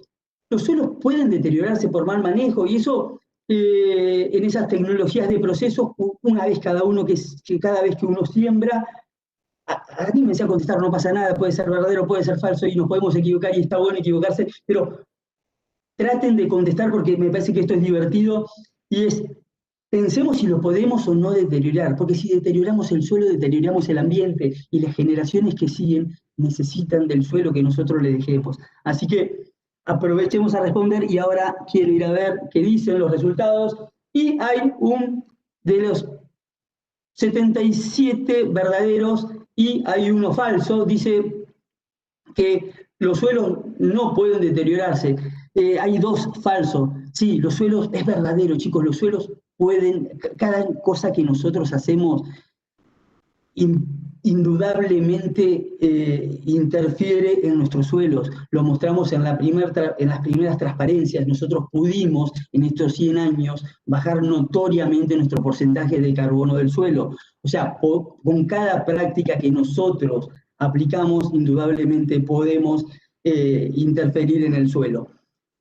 los suelos pueden deteriorarse por mal manejo, y eso en esas tecnologías de procesos, una vez cada uno, que cada vez que uno siembra, anímense a contestar, no pasa nada, puede ser verdadero, puede ser falso, y nos podemos equivocar, y está bueno equivocarse, pero traten de contestar, porque me parece que esto es divertido, y pensemos si lo podemos o no deteriorar, porque si deterioramos el suelo, deterioramos el ambiente, y las generaciones que siguen necesitan del suelo que nosotros le dejemos. Así que aprovechemos a responder, y ahora quiero ir a ver qué dicen los resultados, y hay de los 77 verdaderos, y hay uno falso, dice que los suelos no pueden deteriorarse. Hay 2 falsos. Sí, los suelos, es verdadero, chicos, los suelos pueden, cada cosa que nosotros hacemos indudablemente interfiere en nuestros suelos. Lo mostramos en las primeras transparencias. Nosotros pudimos en estos 100 años bajar notoriamente nuestro porcentaje de carbono del suelo. O sea, con cada práctica que nosotros aplicamos, indudablemente podemos interferir en el suelo.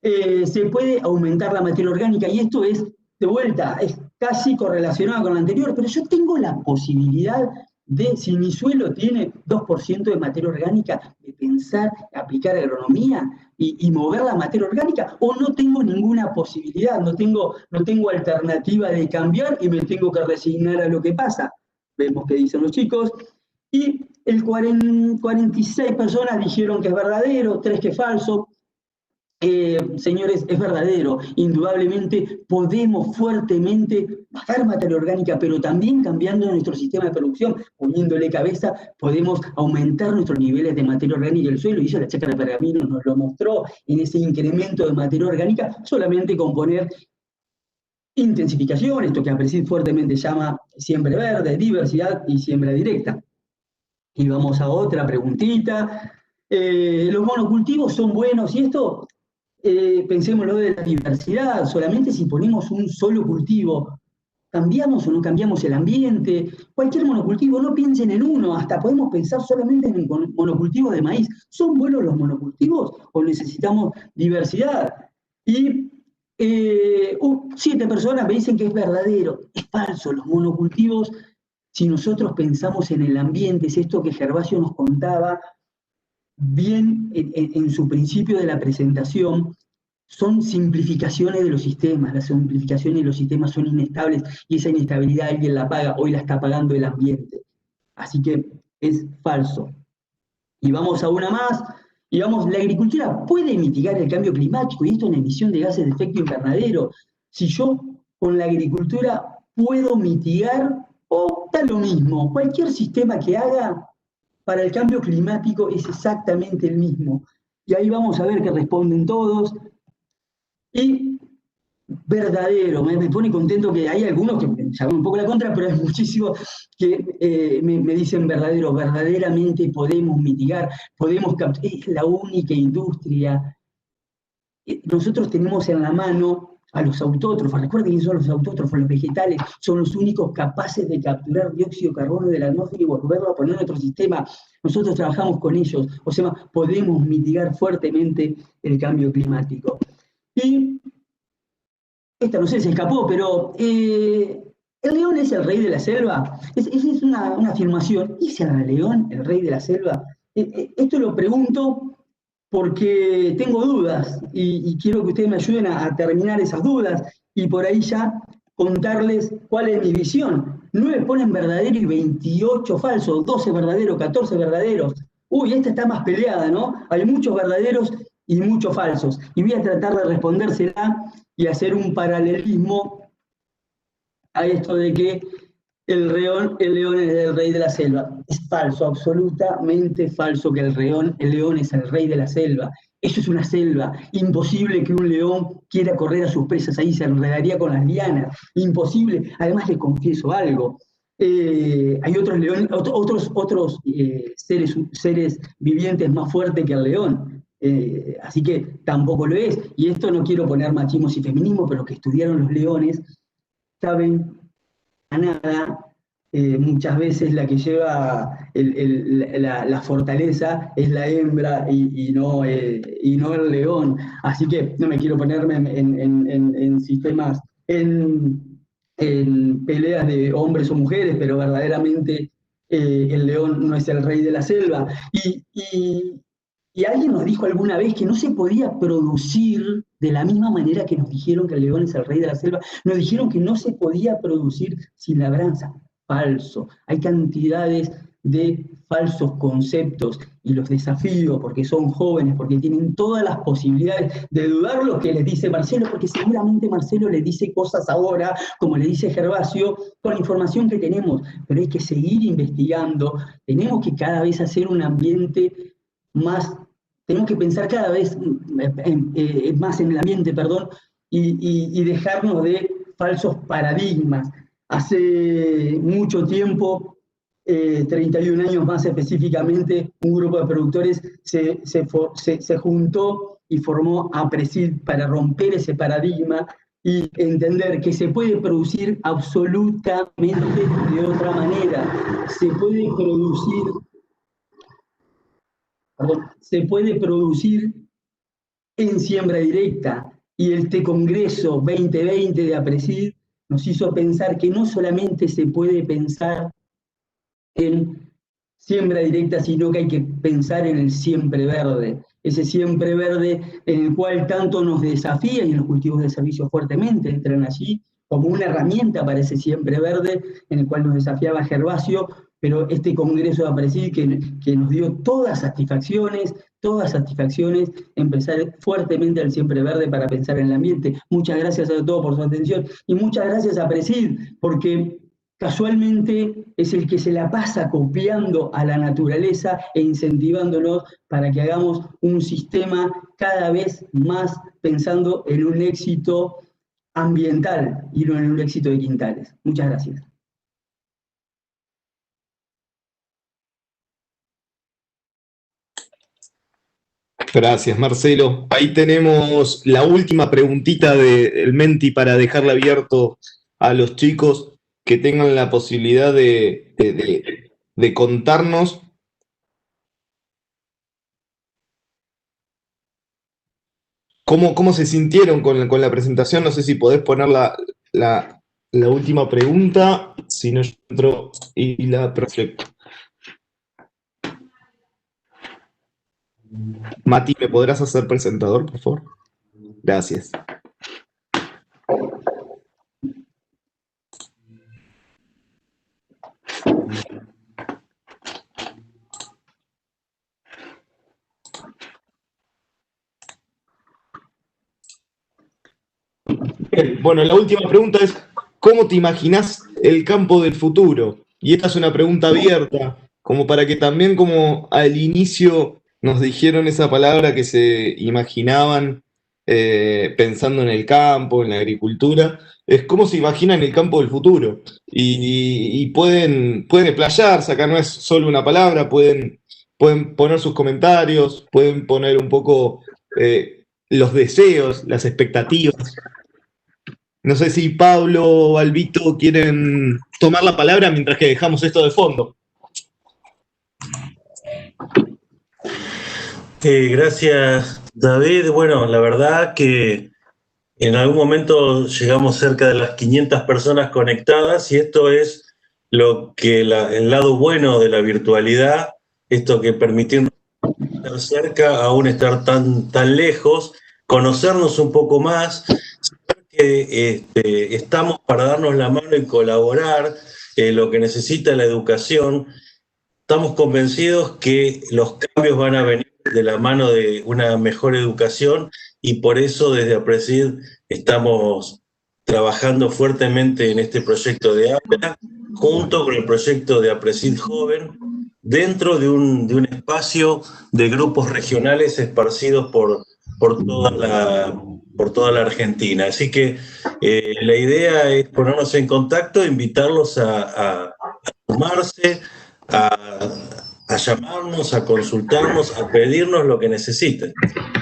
Se puede aumentar la materia orgánica, y esto es, de vuelta, es casi correlacionado con lo anterior, pero yo tengo la posibilidad de, si mi suelo tiene 2% de materia orgánica, de pensar, aplicar agronomía y mover la materia orgánica, o no tengo ninguna posibilidad, no tengo alternativa de cambiar, y me tengo que resignar a lo que pasa. Vemos qué dicen los chicos, y 46 personas dijeron que es verdadero, 3 que es falso. Señores, es verdadero, indudablemente podemos fuertemente bajar materia orgánica, pero también cambiando nuestro sistema de producción, poniéndole cabeza, podemos aumentar nuestros niveles de materia orgánica en el suelo, y eso la Chácara de Pergamino nos lo mostró en ese incremento de materia orgánica, solamente con poner intensificación, esto que APRESID fuertemente llama siembra verde, diversidad y siembra directa. Y vamos a otra preguntita. Los monocultivos son buenos, y esto pensémoslo de la diversidad, solamente si ponemos un solo cultivo ¿Cambiamos o no cambiamos el ambiente? Cualquier monocultivo, no piensen en uno, hasta podemos pensar solamente en monocultivos de maíz. ¿Son buenos los monocultivos o necesitamos diversidad? Y 7 personas me dicen que es verdadero. Es falso, los monocultivos, si nosotros pensamos en el ambiente, es esto que Gervasio nos contaba bien en su principio de la presentación, son simplificaciones de los sistemas, las simplificaciones de los sistemas son inestables y esa inestabilidad alguien la paga, hoy la está pagando el ambiente. Así que es falso. Y vamos a una más, y vamos, la agricultura puede mitigar el cambio climático y esto en emisión de gases de efecto invernadero. Si yo con la agricultura puedo mitigar, o da lo mismo, cualquier sistema que haga para el cambio climático es exactamente el mismo. Y ahí vamos a ver que responden todos. Y verdadero, me pone contento que hay algunos que me llaman un poco la contra, pero hay muchísimos que me dicen verdadero, verdaderamente podemos mitigar, podemos captar, es la única industria. Nosotros tenemos en la mano a los autótrofos, recuerden que son los autótrofos, los vegetales, son los únicos capaces de capturar dióxido de carbono de la atmósfera y volverlo a poner en nuestro sistema. Nosotros trabajamos con ellos, o sea, podemos mitigar fuertemente el cambio climático. Y esta no sé, se escapó, pero ¿el león es el rey de la selva? Esa es una afirmación. ¿Es el león el rey de la selva? Esto lo pregunto porque tengo dudas y quiero que ustedes me ayuden a terminar esas dudas y por ahí ya contarles cuál es mi visión. 9 ponen verdadero y 28 falsos, 12 verdaderos, 14 verdaderos. Uy, esta está más peleada, ¿no? Hay muchos verdaderos y muchos falsos. Y voy a tratar de respondérsela y hacer un paralelismo a esto de que el león es el rey de la selva. Es falso, absolutamente falso que el león es el rey de la selva. Eso es una selva. Imposible que un león quiera correr a sus presas ahí, se enredaría con las lianas. Imposible. Además, les confieso algo. Hay otros leones, otros seres vivientes más fuertes que el león. Así que tampoco lo es. Y esto no quiero poner machismos y feminismo, pero los que estudiaron los leones saben a nada. Muchas veces la que lleva la fortaleza es la hembra y no el león. Así que no me quiero ponerme en sistemas, en peleas de hombres o mujeres, pero verdaderamente el león no es el rey de la selva. Y alguien nos dijo alguna vez que no se podía producir de la misma manera que nos dijeron que el león es el rey de la selva, nos dijeron que no se podía producir sin labranza. Falso. Hay cantidades de falsos conceptos y los desafío porque son jóvenes, porque tienen todas las posibilidades de dudar lo que les dice Marcelo, porque seguramente Marcelo les dice cosas ahora, como le dice Gervasio, con la información que tenemos, pero hay que seguir investigando, tenemos que cada vez hacer un ambiente más, tenemos que pensar cada vez más en el ambiente, y dejarnos de falsos paradigmas. Hace mucho tiempo, 31 años más específicamente, un grupo de productores se juntó y formó APRESID para romper ese paradigma y entender que se puede producir absolutamente de otra manera. Se puede producir en siembra directa. Y este Congreso 2020 de APRESID nos hizo pensar que no solamente se puede pensar en siembra directa, sino que hay que pensar en el siempre verde. Ese siempre verde en el cual tanto nos desafía y en los cultivos de servicio fuertemente entran allí como una herramienta para ese siempre verde en el cual nos desafiaba Gervasio, pero este Congreso de APRESID que nos dio todas satisfacciones, empezar fuertemente al siempre verde para pensar en el ambiente. Muchas gracias a todos por su atención y muchas gracias a APRESID, porque casualmente es el que se la pasa copiando a la naturaleza e incentivándonos para que hagamos un sistema cada vez más pensando en un éxito ambiental y no en un éxito de quintales. Muchas gracias. Gracias, Marcelo. Ahí tenemos la última preguntita del Menti para dejarle abierto a los chicos que tengan la posibilidad de contarnos cómo se sintieron con la presentación. No sé si podés poner la última pregunta, si no yo entro y la perfecto. Mati, ¿me podrás hacer presentador, por favor? Gracias. Bien, bueno, la última pregunta es, ¿cómo te imaginás el campo del futuro? Y esta es una pregunta abierta, como para que también como al inicio nos dijeron esa palabra que se imaginaban pensando en el campo, en la agricultura, es cómo se imaginan el campo del futuro. Y pueden explayarse, acá no es solo una palabra, pueden poner sus comentarios, pueden poner un poco los deseos, las expectativas. No sé si Pablo o Albito quieren tomar la palabra mientras que dejamos esto de fondo. Gracias, David. Bueno, la verdad que en algún momento llegamos cerca de las 500 personas conectadas y esto es lo que el lado bueno de la virtualidad, esto que permitirnos estar cerca, aún estar tan lejos, conocernos un poco más, saber que estamos para darnos la mano y colaborar lo que necesita la educación. Estamos convencidos que los cambios van a venir de la mano de una mejor educación y por eso desde APRESID estamos trabajando fuertemente en este proyecto de aula, junto con el proyecto de APRESID Joven, dentro de un espacio de grupos regionales esparcidos por toda la Argentina. Así que la idea es ponernos en contacto, invitarlos a sumarse, a llamarnos, a consultarnos, a pedirnos lo que necesiten.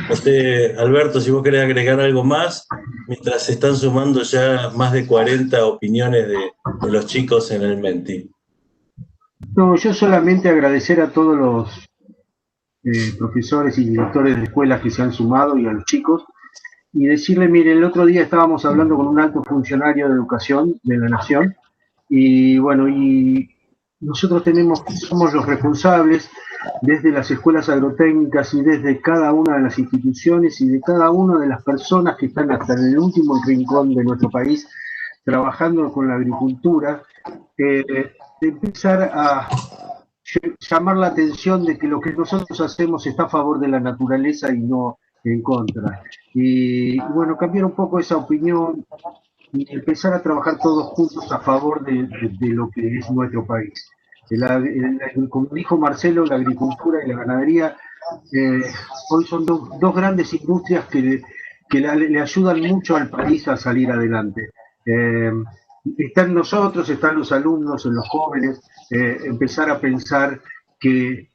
No sé, Alberto, si vos querés agregar algo más, mientras se están sumando ya más de 40 opiniones de los chicos en el Menti. No, yo solamente agradecer a todos los profesores y directores de escuelas que se han sumado y a los chicos, y decirle, mire, el otro día estábamos hablando con un alto funcionario de educación de la Nación, y bueno, y nosotros somos los responsables desde las escuelas agrotécnicas y desde cada una de las instituciones y de cada una de las personas que están hasta en el último rincón de nuestro país trabajando con la agricultura, de empezar a llamar la atención de que lo que nosotros hacemos está a favor de la naturaleza y no en contra. Y bueno, cambiar un poco esa opinión y empezar a trabajar todos juntos a favor de lo que es nuestro país. Como dijo Marcelo, la agricultura y la ganadería hoy son dos grandes industrias que le ayudan mucho al país a salir adelante. Están nosotros, están los alumnos, en los jóvenes, empezar a pensar que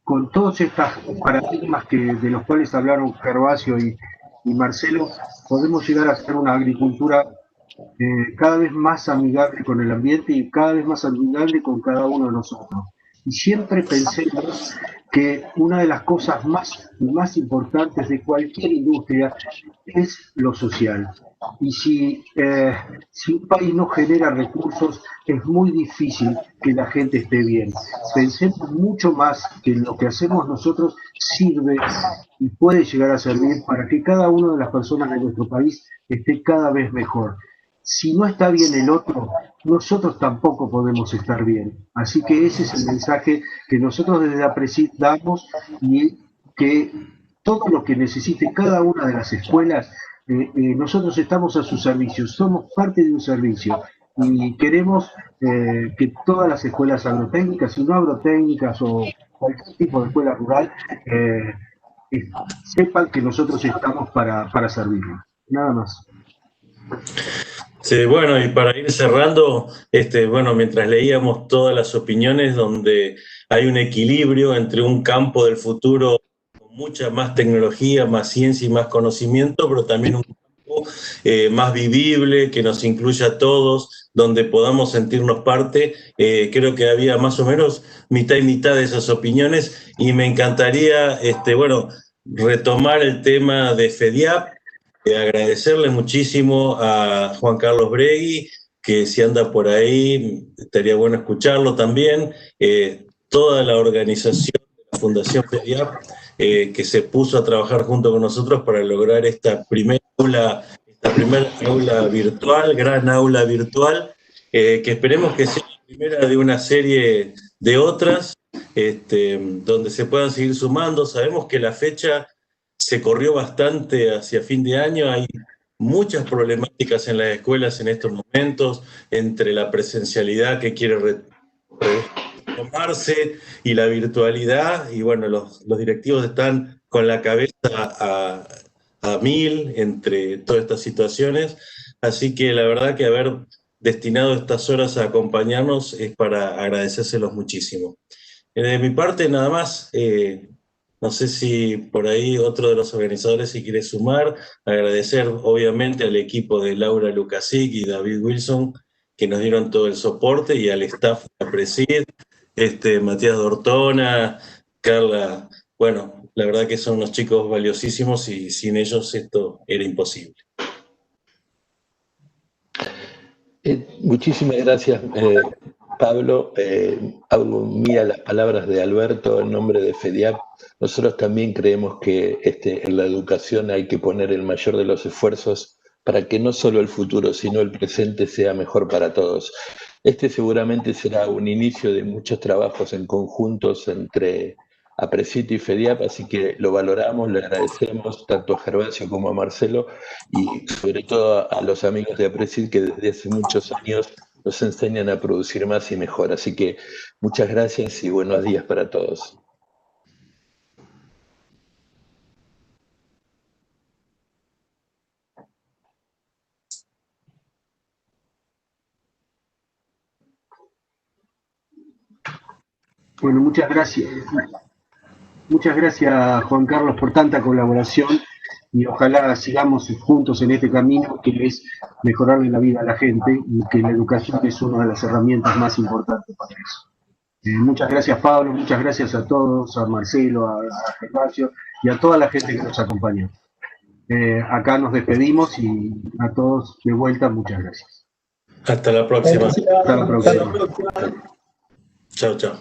con todos estos paradigmas de los cuales hablaron Gervasio y Marcelo, podemos llegar a hacer una agricultura cada vez más amigable con el ambiente y cada vez más amigable con cada uno de nosotros. Y siempre pensemos que una de las cosas más importantes de cualquier industria es lo social. Y si un país no genera recursos, es muy difícil que la gente esté bien. Pensemos mucho más que lo que hacemos nosotros sirve y puede llegar a servir para que cada una de las personas de nuestro país esté cada vez mejor. Si no está bien el otro, nosotros tampoco podemos estar bien. Así que ese es el mensaje que nosotros desde APRESID damos, y que todo lo que necesite cada una de las escuelas, nosotros estamos a su servicio, somos parte de un servicio y queremos que todas las escuelas agrotécnicas, y no agrotécnicas o cualquier tipo de escuela rural, sepan que nosotros estamos para servirlos. Nada más. Sí, bueno, y para ir cerrando, bueno, mientras leíamos todas las opiniones donde hay un equilibrio entre un campo del futuro con mucha más tecnología, más ciencia y más conocimiento, pero también un campo más vivible, que nos incluya a todos, donde podamos sentirnos parte. Creo que había más o menos mitad y mitad de esas opiniones y me encantaría, bueno, retomar el tema de FEDIAP, agradecerle muchísimo a Juan Carlos Bregui, que si anda por ahí, estaría bueno escucharlo también, toda la organización de la Fundación FEDIAP, que se puso a trabajar junto con nosotros para lograr esta primera aula virtual, gran aula virtual, que esperemos que sea la primera de una serie de otras, donde se puedan seguir sumando. Sabemos que la fecha se corrió bastante hacia fin de año, hay muchas problemáticas en las escuelas en estos momentos, entre la presencialidad que quiere retomarse y la virtualidad, y bueno, los directivos están con la cabeza a mil entre todas estas situaciones, así que la verdad que haber destinado estas horas a acompañarnos es para agradecérselos muchísimo. De mi parte, nada más. No sé si por ahí otro de los organizadores si quiere sumar. Agradecer obviamente al equipo de Laura Lukasic y David Wilson que nos dieron todo el soporte, y al staff de APRESID, Matías Dortona, Carla. Bueno, la verdad que son unos chicos valiosísimos y sin ellos esto era imposible. Muchísimas gracias, Pablo. Hago mía las palabras de Alberto en nombre de FEDIAP. Nosotros también creemos que en la educación hay que poner el mayor de los esfuerzos para que no solo el futuro, sino el presente sea mejor para todos. Seguramente será un inicio de muchos trabajos en conjuntos entre APRESID y FEDIAP, así que lo valoramos, le agradecemos tanto a Gervasio como a Marcelo, y sobre todo a los amigos de APRESID que desde hace muchos años nos enseñan a producir más y mejor. Así que muchas gracias y buenos días para todos. Bueno, muchas gracias. Muchas gracias, Juan Carlos, por tanta colaboración, y ojalá sigamos juntos en este camino que es mejorarle la vida a la gente, y que la educación es una de las herramientas más importantes para eso. Muchas gracias, Pablo, muchas gracias a todos, a Marcelo, a Gervasio y a toda la gente que nos acompañó. Acá nos despedimos y a todos de vuelta, muchas gracias. Hasta la próxima. Hasta la próxima. Chao, chao.